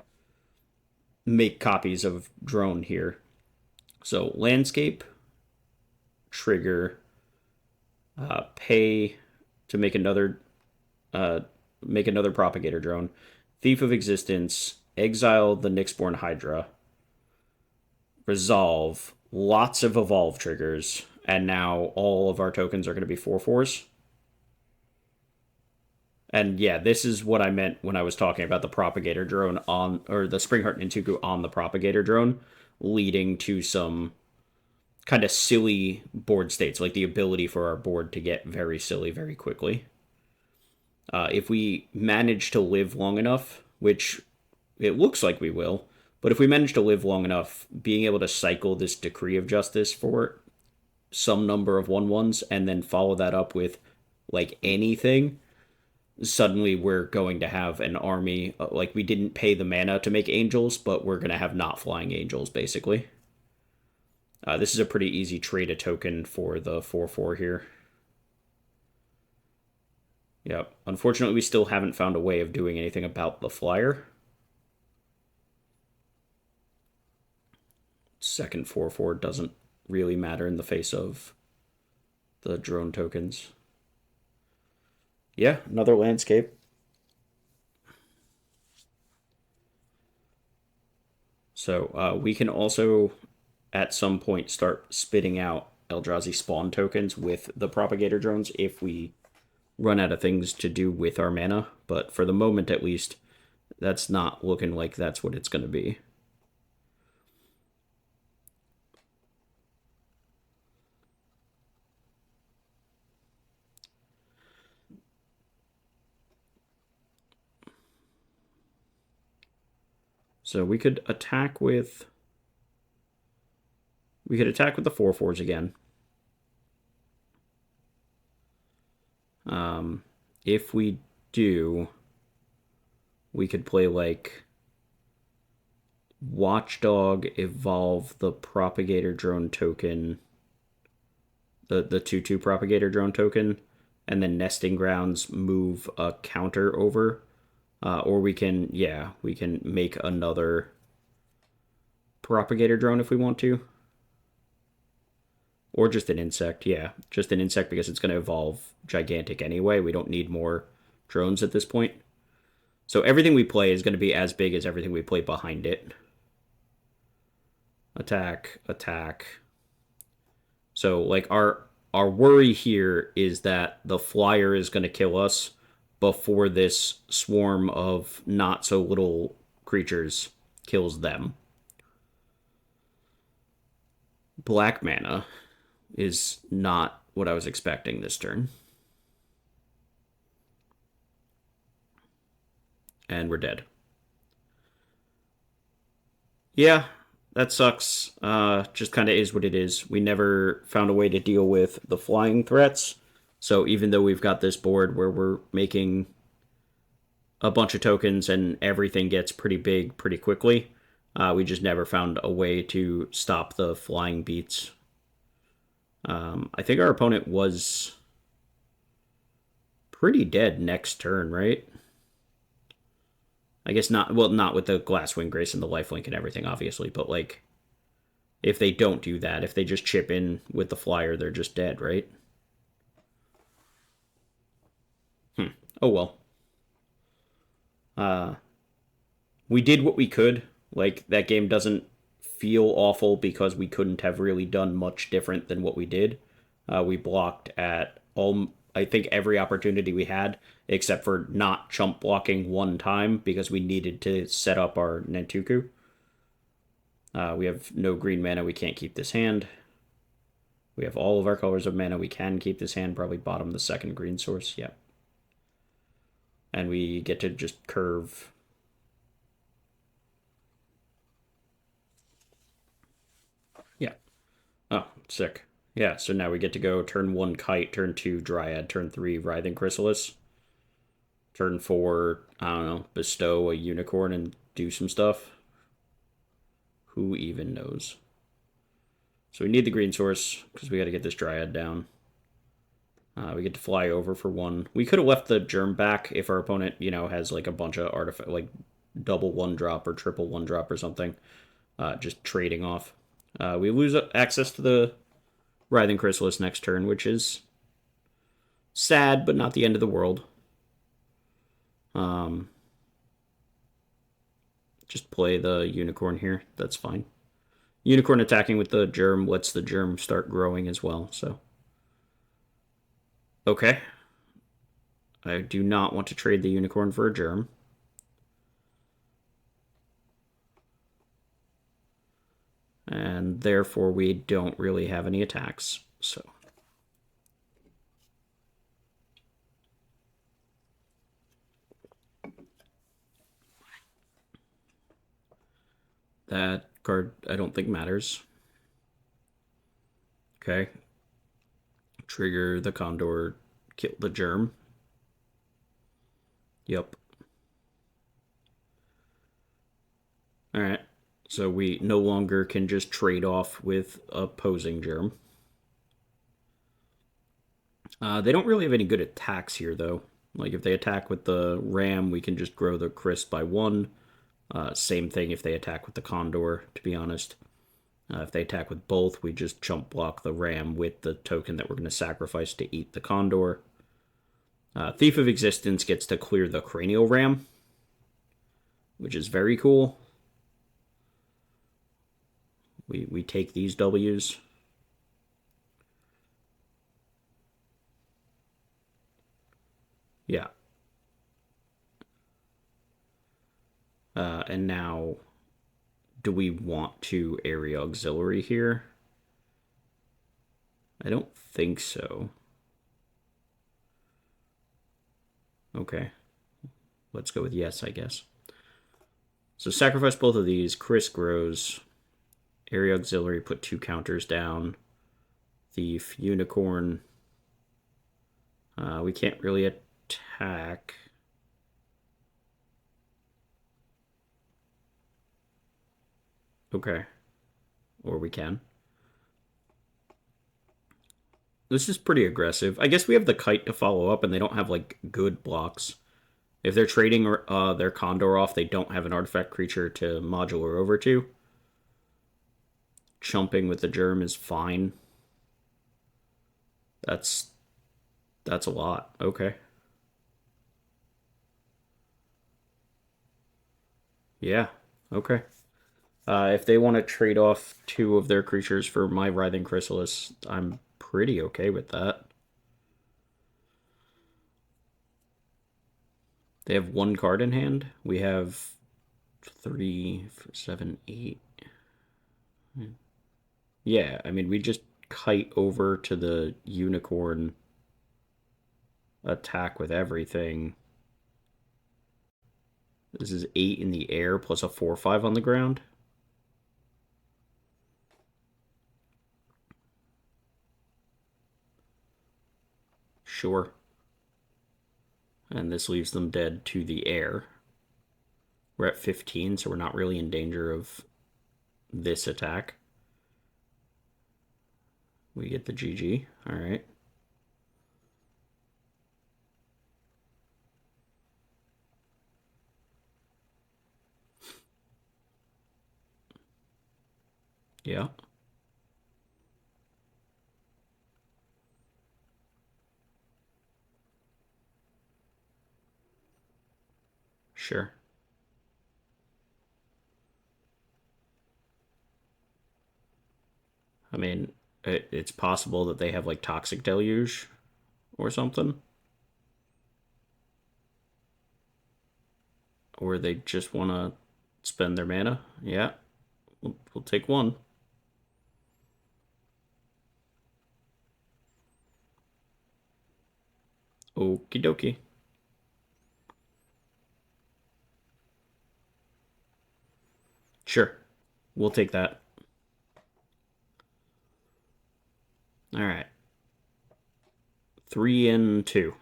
make copies of drone here. So landscape, trigger, pay to make another propagator drone, Thief of Existence, exile the Nyxborn Hydra, resolve, lots of evolve triggers, and now all of our tokens are going to be 4/4s. And yeah, this is what I meant when I was talking about the propagator drone or the Springheart and Antuku on the propagator drone, leading to some kind of silly board states, like the ability for our board to get very silly very quickly. If we manage to live long enough, which it looks like we will, but if we manage to live long enough, being able to cycle this Decree of Justice for some number of 1/1s and then follow that up with like anything, suddenly we're going to have an army. Like, we didn't pay the mana to make angels, but we're going to have not flying angels, basically. This is a pretty easy trade a token for the 4/4 here. Yep. Unfortunately, we still haven't found a way of doing anything about the flyer. Second 4/4 doesn't really matter in the face of the drone tokens. Yeah, another landscape. So we can also, at some point, start spitting out Eldrazi spawn tokens with the propagator drones if we run out of things to do with our mana. But for the moment, at least, that's not looking like that's what it's going to be. So we could attack with... We could attack with the 4/4s again. If we do, we could play like Watchdog, evolve the propagator drone token, the 2/2 propagator drone token, and then nesting grounds move a counter over. Or we can, yeah, we can make another propagator drone if we want to. Or just an insect, yeah. Just an insect because it's going to evolve gigantic anyway. We don't need more drones at this point. So everything we play is going to be as big as everything we play behind it. Attack, attack. So like our worry here is that the flyer is going to kill us before this swarm of not so little creatures kills them. Black mana is not what I was expecting this turn. And we're dead. Yeah, that sucks. Just kind of is what it is. We never found a way to deal with the flying threats. So even though we've got this board where we're making a bunch of tokens and everything gets pretty big pretty quickly, we just never found a way to stop the flying beats. I think our opponent was pretty dead next turn, right? I guess not. Well, not with the Glasswing Grace and the lifelink and everything, obviously. But like, if they don't do that, if they just chip in with the flyer, they're just dead, right? Oh well. We did what we could. Like, that game doesn't feel awful because we couldn't have really done much different than what we did. We blocked at all, I think, every opportunity we had, except for not chump blocking one time because we needed to set up our Nantuku. We have no green mana. We can't keep this hand. We have all of our colors of mana. We can keep this hand. Probably bottom the second green source. Yep. And we get to just curve. Yeah. Oh, sick. Yeah, so now we get to go turn 1 Kite, turn 2 Dryad, turn 3 Writhing Chrysalis. Turn 4, I don't know, bestow a unicorn and do some stuff. Who even knows? So we need the green source because we got to get this Dryad down. We get to fly over for 1. We could have left the germ back if our opponent, has like a bunch of artifact, like double 1-drop or triple 1-drop or something. Just trading off. We lose access to the Writhing Chrysalis next turn, which is sad, but not the end of the world. Just play the unicorn here. That's fine. Unicorn attacking with the germ lets the germ start growing as well, so. Okay. I do not want to trade the unicorn for a germ. And therefore we don't really have any attacks, so. That card I don't think matters. Okay. Trigger the Condor, kill the germ. Yep. Alright. So we no longer can just trade off with opposing germ. They don't really have any good attacks here, though. Like, if they attack with the ram, we can just grow the Crisp by 1. Same thing if they attack with the Condor, to be honest. If they attack with both, we just chump block the ram with the token that we're going to sacrifice to eat the Condor. Thief of Existence gets to clear the Cranial Ram, which is very cool. We take these W's. Yeah. And now, do we want to Area Auxiliary here? I don't think so. Okay. Let's go with yes, I guess. So sacrifice both of these. Chris grows. Area Auxiliary, put 2 counters down. Thief, Unicorn. We can't really attack. Okay. Or we can. This is pretty aggressive. I guess we have the Kite to follow up, and they don't have, like, good blocks. If they're trading their Condor off, they don't have an artifact creature to modular over to. Chumping with the Germ is fine. That's a lot. Okay. Yeah. Okay. If they want to trade off 2 of their creatures for my Writhing Chrysalis, I'm pretty okay with that. They have 1 card in hand. We have 3, 7, 8. Yeah, I mean, we just kite over to the Unicorn, attack with everything. This is 8 in the air plus a 4/5 on the ground. Sure. And this leaves them dead to the air. We're at 15, so we're not really in danger of this attack. We get the GG. All right. Yeah. Sure. I mean, it's possible that they have like Toxic Deluge or something. Or they just want to spend their mana. Yeah. We'll take 1. Okie dokie. Sure. We'll take that. All right. 3 and 2.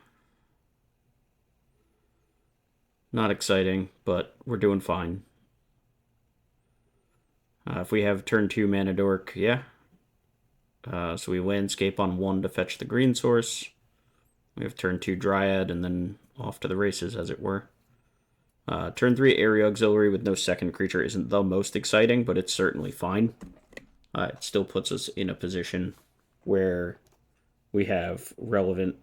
Not exciting, but we're doing fine. If we have turn 2 Mana Dork, yeah. So we landscape on 1 to fetch the green source. We have turn 2 Dryad, and then off to the races, as it were. Turn 3 Area Auxiliary with no second creature isn't the most exciting, but it's certainly fine. It still puts us in a position where we have relevant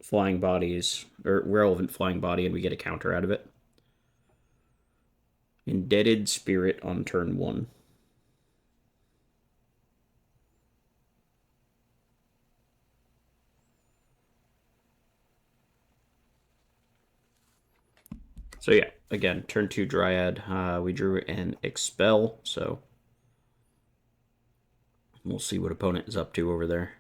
flying bodies, or relevant flying body, and we get a counter out of it. Indebted Spirit on turn 1. So yeah, again, turn 2 Dryad. We drew an Expel, so we'll see what opponent is up to over there.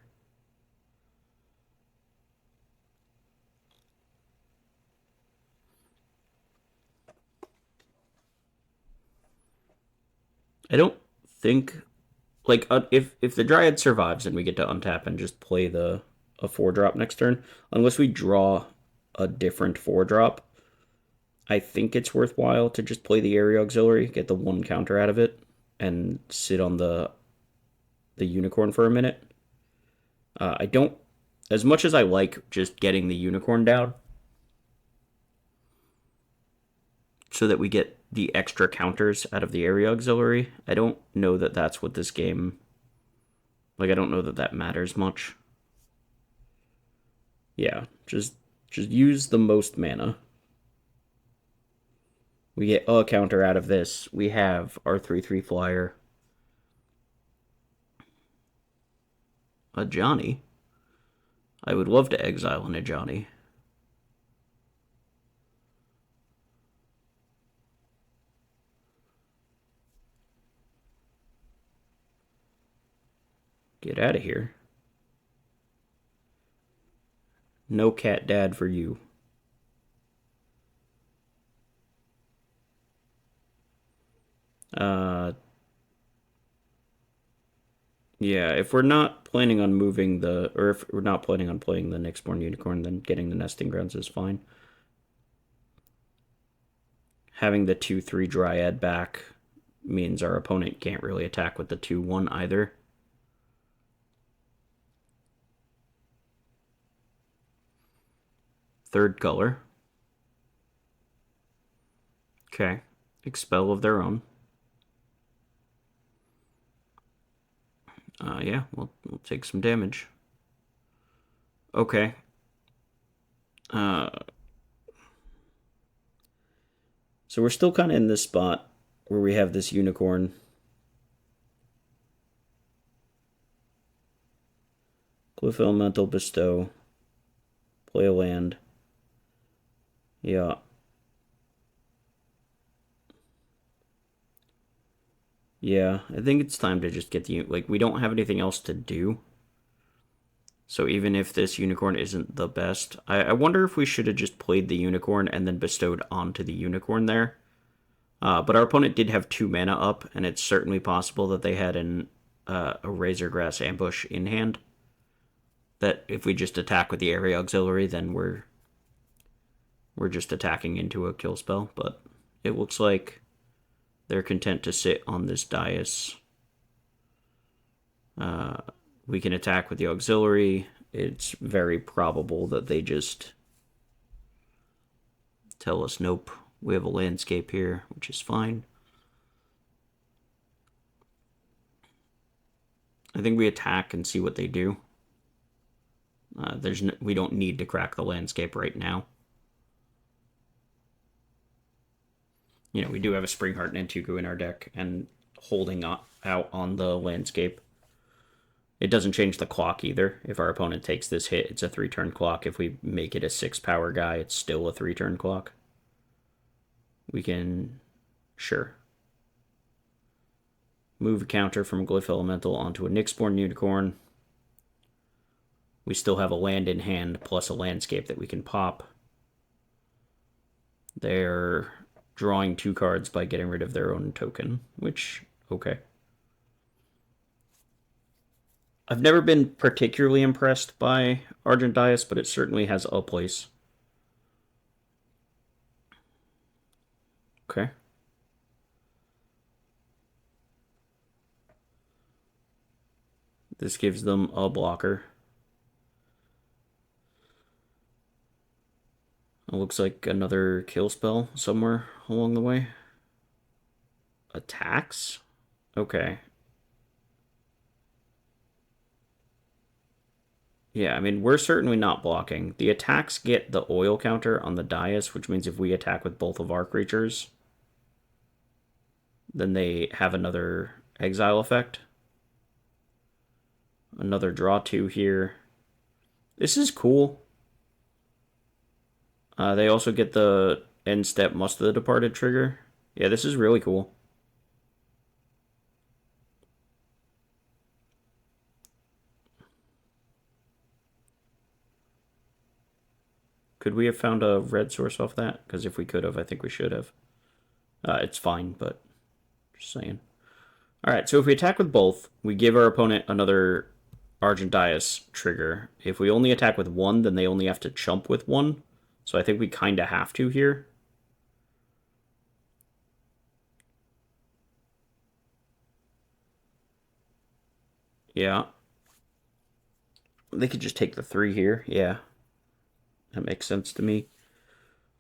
I don't think, like, if the Dryad survives and we get to untap and just play a 4-drop next turn, unless we draw a different 4-drop, I think it's worthwhile to just play the Area Auxiliary, get the 1 counter out of it, and sit on the Unicorn for a minute. I don't, as much as I like just getting the Unicorn down, so that we get the extra counters out of the Area Auxiliary, I don't know that that's what this game, like, I don't know that that matters much. Yeah, just use the most mana. We get a counter out of this. We have our 3/3 flyer. A Johnny. I would love to exile in a Johnny. Get out of here. No cat dad for you. Uh, yeah, if we're not planning on moving or if we're not planning on playing the Nyxborn Unicorn, then getting the Nesting Grounds is fine. Having the 2/3 Dryad back means our opponent can't really attack with the 2/1 either. Third color. Okay. Expel of their own. Yeah, we'll take some damage. Okay. Uh, so we're still kind of in this spot where we have this unicorn. Glyph Elemental, bestow. Play a land. Yeah. Yeah, I think it's time to just get the... Like, we don't have anything else to do. So even if this unicorn isn't the best, I wonder if we should have just played the unicorn and then bestowed onto the unicorn there. But our opponent did have 2 mana up, and it's certainly possible that they had a Razorgrass ambush in hand. That if we just attack with the area auxiliary, then we're just attacking into a kill spell. But it looks like they're content to sit on this dais. We can attack with the auxiliary. It's very probable that they just tell us, nope, we have a landscape here, which is fine. I think we attack and see what they do. We don't need to crack the landscape right now. You know, we do have a Springheart and Antuku in our deck, and holding out on the landscape. It doesn't change the clock either. If our opponent takes this hit, it's a 3-turn clock. If we make it a 6-power guy, it's still a 3-turn clock. We can... Sure. Move a counter from Glyph Elemental onto a Nyxborn Unicorn. We still have a land in hand plus a landscape that we can pop. They're drawing 2 cards by getting rid of their own token, which, okay. I've never been particularly impressed by Argent Dais, but it certainly has a place. Okay. This gives them a blocker. It looks like another kill spell somewhere along the way. Attacks? Okay. Yeah, I mean, we're certainly not blocking. The attacks get the oil counter on the dais, which means if we attack with both of our creatures, then they have another exile effect. Another draw 2 here. This is cool. They also get the end step Must of the Departed trigger. Yeah, this is really cool. Could we have found a red source off that? Because if we could have, I think we should have. It's fine, but just saying. Alright, so if we attack with both, we give our opponent another Argent Dais trigger. If we only attack with one, then they only have to chump with one. So I think we kind of have to here. Yeah. They could just take the 3 here. Yeah. That makes sense to me.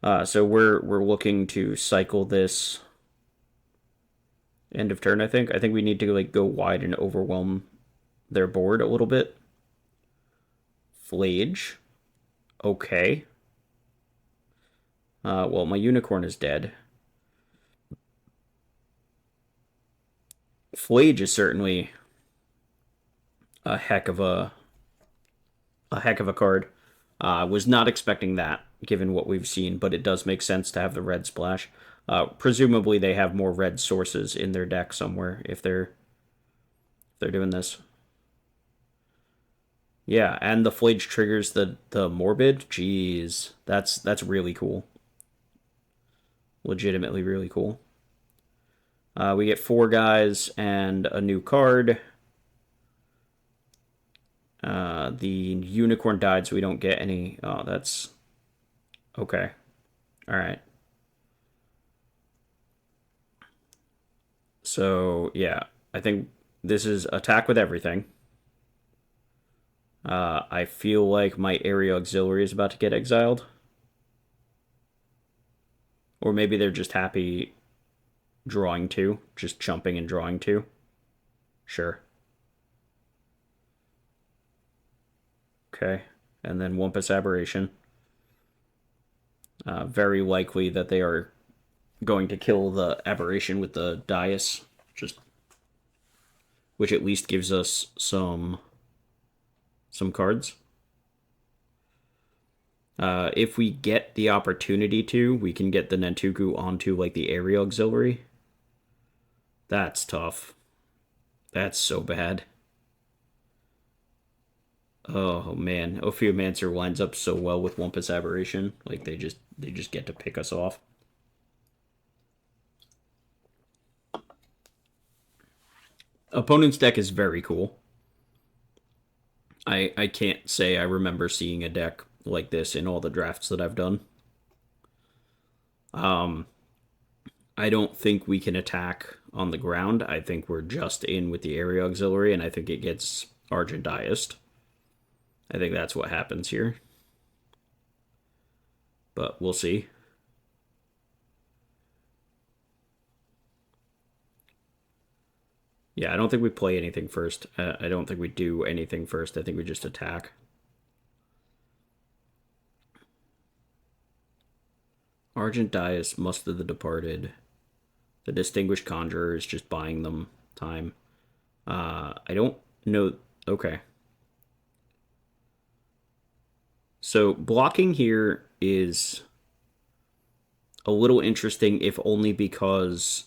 So we're looking to cycle this end of turn, I think. I think we need to like go wide and overwhelm their board a little bit. Flage. Okay. Well, my unicorn is dead. Flage is certainly a heck of a card. Was not expecting that, given what we've seen, but it does make sense to have the red splash. Presumably, they have more red sources in their deck somewhere if they're doing this. Yeah, and the Flage triggers the Morbid. Jeez, that's really cool. Legitimately really cool. We get 4 guys and a new card. The unicorn died, so we don't get any. Oh, that's okay. All right. So yeah, I think this is attack with everything. I feel like my area auxiliary is about to get exiled, or maybe they're just happy drawing 2, just jumping and drawing 2. Sure. Okay, and then Wumpus Aberration. Very likely that they are going to kill the aberration with the dais, just which at least gives us some cards. If we get the opportunity to, we can get the Nentuku onto like the area auxiliary. That's tough. That's so bad. Oh man, Ophiomancer lines up so well with Wumpus Aberration. Like they just get to pick us off. Opponent's deck is very cool. I can't say I remember seeing a deck like this in all the drafts that I've done. I don't think we can attack on the ground. I think we're just in with the area auxiliary, and I think it gets Argent-Diased. I think that's what happens here. But we'll see. Yeah, I don't think we play anything first. I don't think we do anything first. I think we just attack. Argent-Dias, Must of the Departed. The Distinguished Conjurer is just buying them time. I don't know. Okay. So blocking here is a little interesting, if only because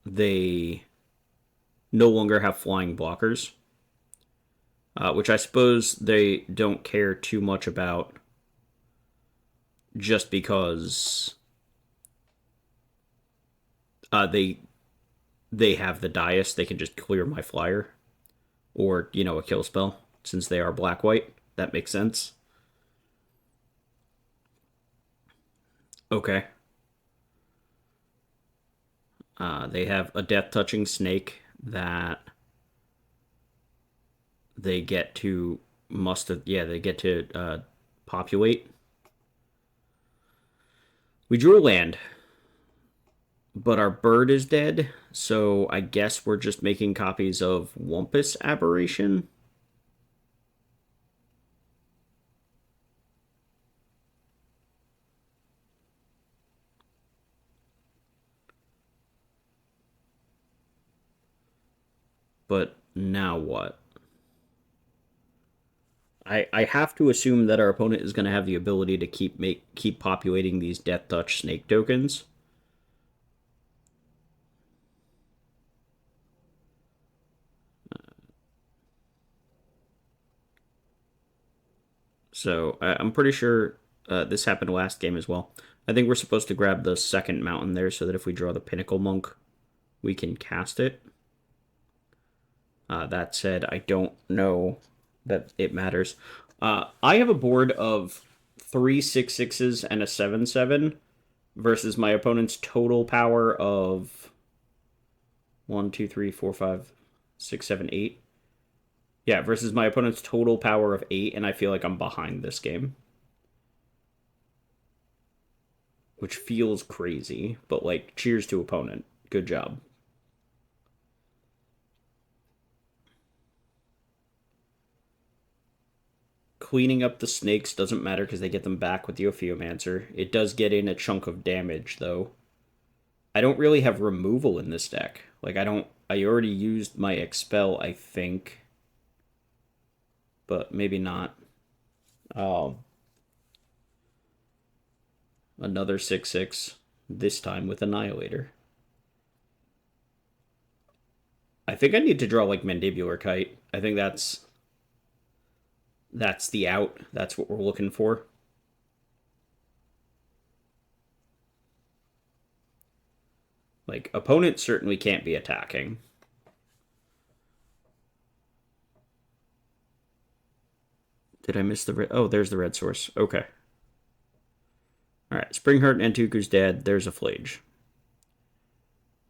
they no longer have flying blockers, which I suppose they don't care too much about just because they have the dais. They can just clear my flyer or, a kill spell since they are black-white. That makes sense. Okay. They have a death-touching snake that they get to they get to populate. We drew a land, but our bird is dead, so I guess we're just making copies of Wumpus Aberration. But now what? I have to assume that our opponent is going to have the ability to keep populating these Death Touch snake tokens. So I'm pretty sure this happened last game as well. I think we're supposed to grab the second mountain there so that if we draw the Pinnacle Monk, we can cast it. That said, I don't know that it matters. I have a board of 3 6/6s and a 7/7 versus my opponent's total power of 1, 2, 3, 4, 5, 6, 7, 8. Yeah, versus my opponent's total power of 8, and I feel like I'm behind this game. Which feels crazy, but like, cheers to opponent. Good job. Cleaning up the snakes doesn't matter because they get them back with the Ophiomancer. It does get in a chunk of damage, though. I don't really have removal in this deck. Like, I already used my Expel, I think. But maybe not. Another 6/6, this time with Annihilator. I think I need to draw, like, Mandibular Kite. I think that's the out. That's what we're looking for. Like, opponents certainly can't be attacking. Did I miss the red? Oh, there's the red source. Okay. Alright, Springheart and Antuku's dead. There's a Flage.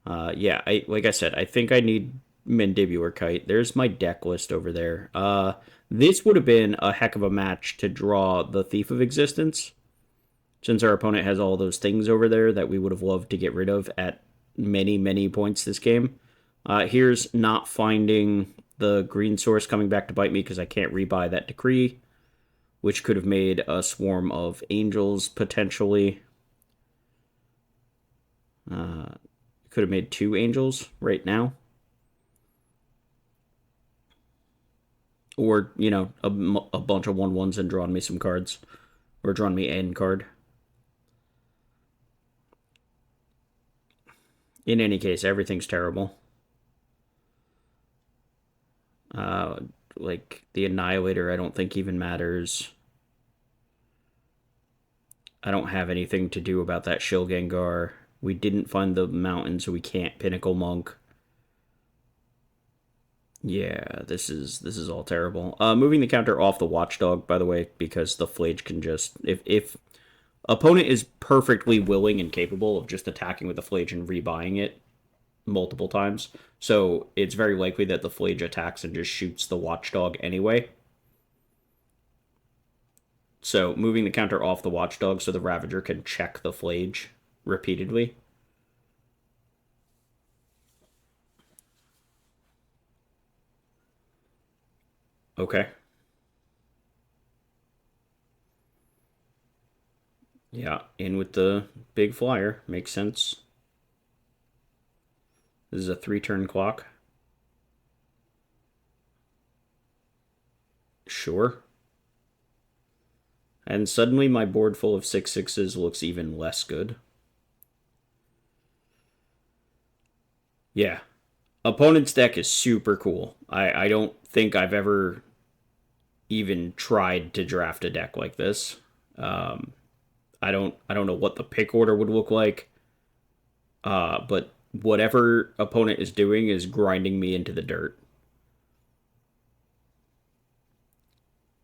Yeah, like I said, I think I need Mandibular Kite. There's my deck list over there. This would have been a heck of a match to draw the Thief of Existence, since our opponent has all those things over there that we would have loved to get rid of at many, many points this game. Here's not finding the green source coming back to bite me because I can't rebuy that decree, which could have made a swarm of angels potentially. Could have made 2 angels right now. Or, you know, a bunch of 1/1s and drawn me some cards. Or drawn me an card. In any case, everything's terrible. Uh, like, the Annihilator I don't think even matters. I don't have anything to do about that Shill Gengar. We didn't find the mountain, so we can't Pinnacle Monk. Yeah, this is all terrible. Moving the counter off the Watchdog, by the way, because the Flage can just if opponent is perfectly willing and capable of just attacking with the Flage and rebuying it multiple times, so it's very likely that the Flage attacks and just shoots the Watchdog anyway. So moving the counter off the Watchdog so the Ravager can check the Flage repeatedly. Okay. Yeah, in with the big flyer. Makes sense. This is a 3-turn clock. Sure. And suddenly my board full of 6/6s looks even less good. Yeah. Opponent's deck is super cool. I don't think I've ever even tried to draft a deck like this. I don't know what the pick order would look like. But whatever opponent is doing is grinding me into the dirt.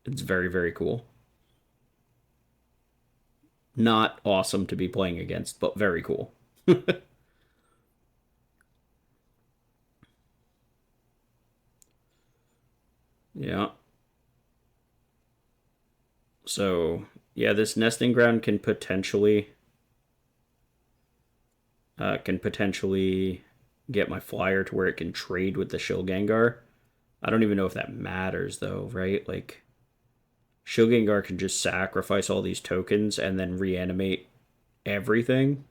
It's very, very cool. Not awesome to be playing against, but very cool. Yeah. So, yeah, this nesting ground can potentially get my flyer to where it can trade with the Shill Gengar. I don't even know if that matters though, right? Like Shill Gengar can just sacrifice all these tokens and then reanimate everything.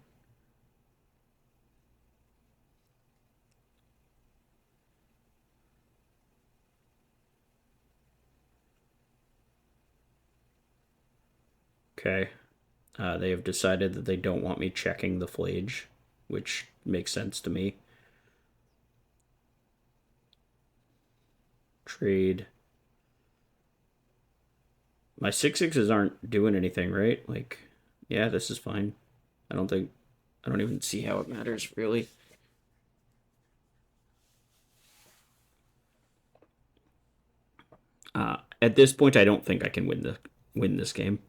Okay. They have decided that they don't want me checking the Flage, which makes sense to me. Trade. My 6/6s aren't doing anything, right? Like, yeah, this is fine. I don't think. I don't even see how it matters, really. At this point, I don't think I can win this game.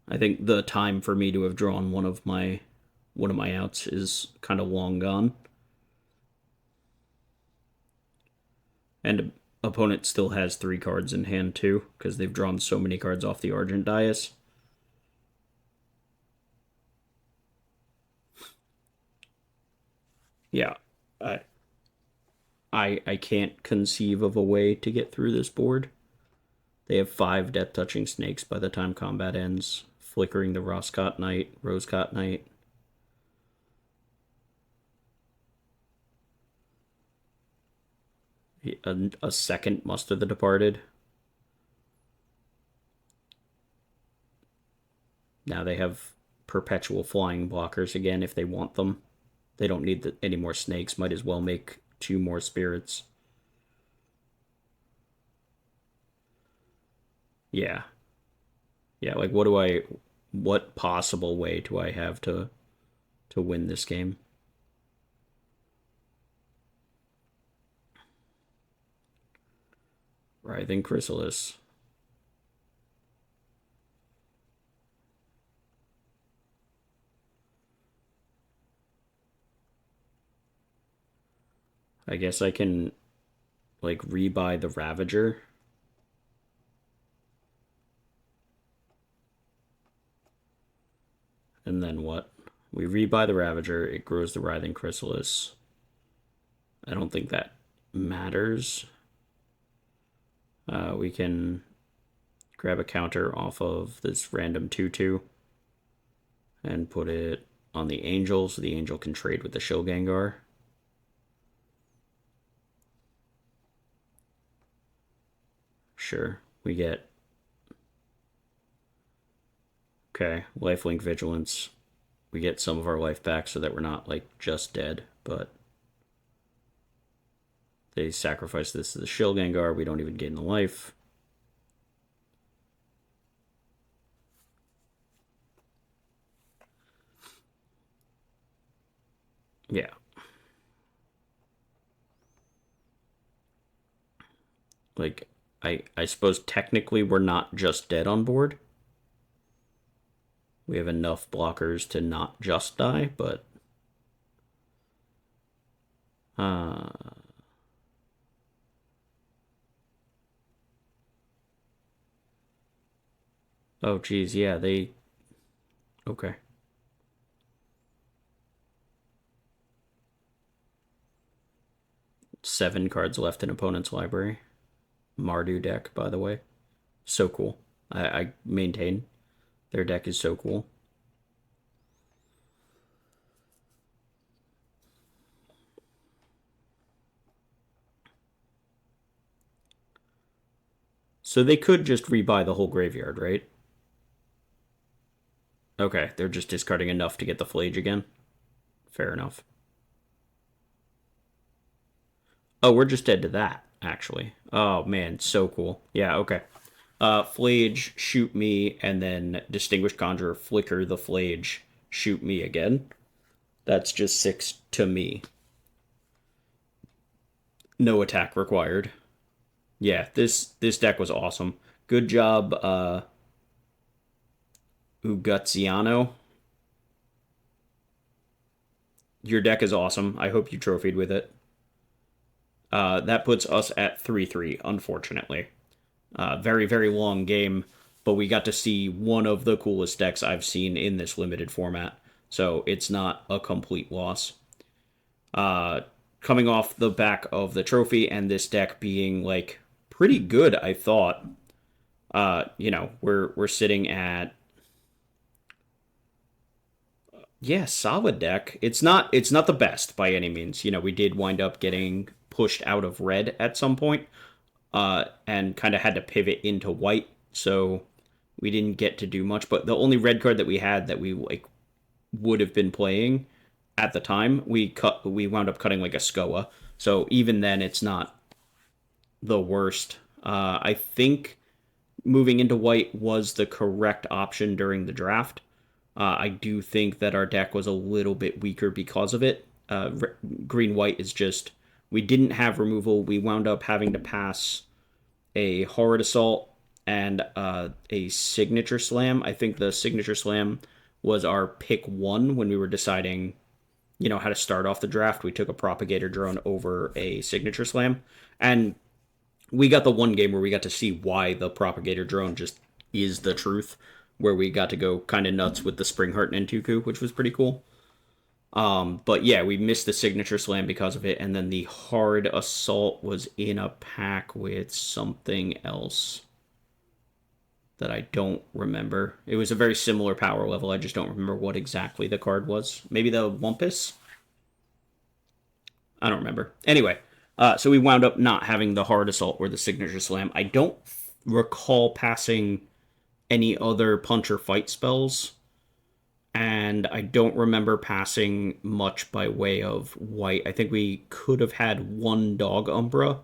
I think the time for me to have drawn one of my outs is kind of long gone, and opponent still has 3 cards in hand too because they've drawn so many cards off the Argent Dais. Yeah, I I can't conceive of a way to get through this board. They have 5 Death Touching Snakes by the time combat ends, flickering the Roscott Knight, Rosecott Knight. A second Muster the Departed. Now they have perpetual flying blockers again if they want them. They don't need any more snakes. Might as well make 2 more spirits. Yeah. Yeah, like what possible way do I have to win this game? Writhing Chrysalis. I guess I can, like, rebuy the Ravager. And then what? We rebuy the Ravager, it grows the Writhing Chrysalis. I don't think that matters. We can grab a counter off of this random 2-2 and put it on the Angel so the Angel can trade with the Shill Gengar. Sure, we get... Okay, Lifelink Vigilance. We get some of our life back so that we're not, like, just dead, but... They sacrifice this to the Shill Gengar, we don't even gain the life. Yeah. Like, I suppose technically we're not just dead on board. We have enough blockers to not just die, but... Oh, geez, yeah, they... Okay. Seven cards left in opponent's library. Mardu deck, by the way. So cool. I maintain their deck is so cool. So they could just rebuy the whole graveyard, right? Okay, they're just discarding enough to get the Flage again. Fair enough. Oh, we're just dead to that, actually. Oh, man, so cool. Yeah, okay. Flage, shoot me, and then Distinguished Conjurer, flicker the Flage, shoot me again. That's just 6 to me. No attack required. Yeah, this deck was awesome. Good job, Uguziano. Your deck is awesome. I hope you trophied with it. That puts us at 3-3, unfortunately. Very, very long game, but we got to see one of the coolest decks I've seen in this limited format, so it's not a complete loss. Coming off the back of the trophy and this deck being, like, pretty good, I thought. We're sitting at... Yeah, solid deck. It's not the best by any means. We did wind up getting pushed out of red at some point, and kind of had to pivot into white, so we didn't get to do much. But the only red card that we had that we like would have been playing at the time, we wound up cutting like a Skoa. So even then, it's not the worst. I think moving into white was the correct option during the draft. I do think that our deck was a little bit weaker because of it. Green white is just, we didn't have removal. We wound up having to pass a Horrid Assault and a Signature Slam. I think the Signature Slam was our pick one when we were deciding, how to start off the draft. We took a Propagator Drone over a Signature Slam, and we got the one game where we got to see why the Propagator Drone just is the truth, where we got to go kind of nuts with the Spring Heart Nentuku, which was pretty cool. But yeah, we missed the Signature Slam because of it, and then the Hard Assault was in a pack with something else that I don't remember. It was a very similar power level, I just don't remember what exactly the card was. Maybe the Wumpus? I don't remember. Anyway, so we wound up not having the Hard Assault or the Signature Slam. I don't recall passing any other punch or fight spells, and I don't remember passing much by way of white. I think we could have had one Dog Umbra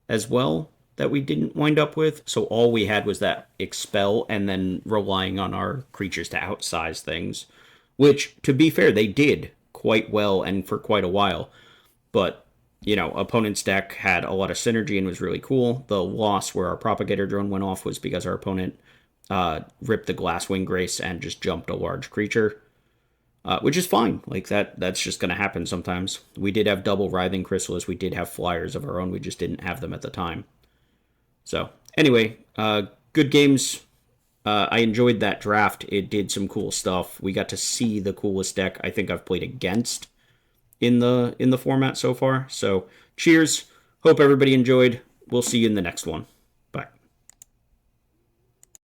as well that we didn't wind up with, so all we had was that Expel and then relying on our creatures to outsize things, which, to be fair, they did quite well and for quite a while, but opponent's deck had a lot of synergy and was really cool. The loss where our propagator drone went off was because our opponent ripped the Glasswing Grace and just jumped a large creature, which is fine. Like that's just going to happen sometimes. We did have double Writhing Chrysalis. We did have flyers of our own. We just didn't have them at the time. So anyway, good games. I enjoyed that draft. It did some cool stuff. We got to see the coolest deck I think I've played against in the format so far. So cheers. Hope everybody enjoyed. We'll see you in the next one.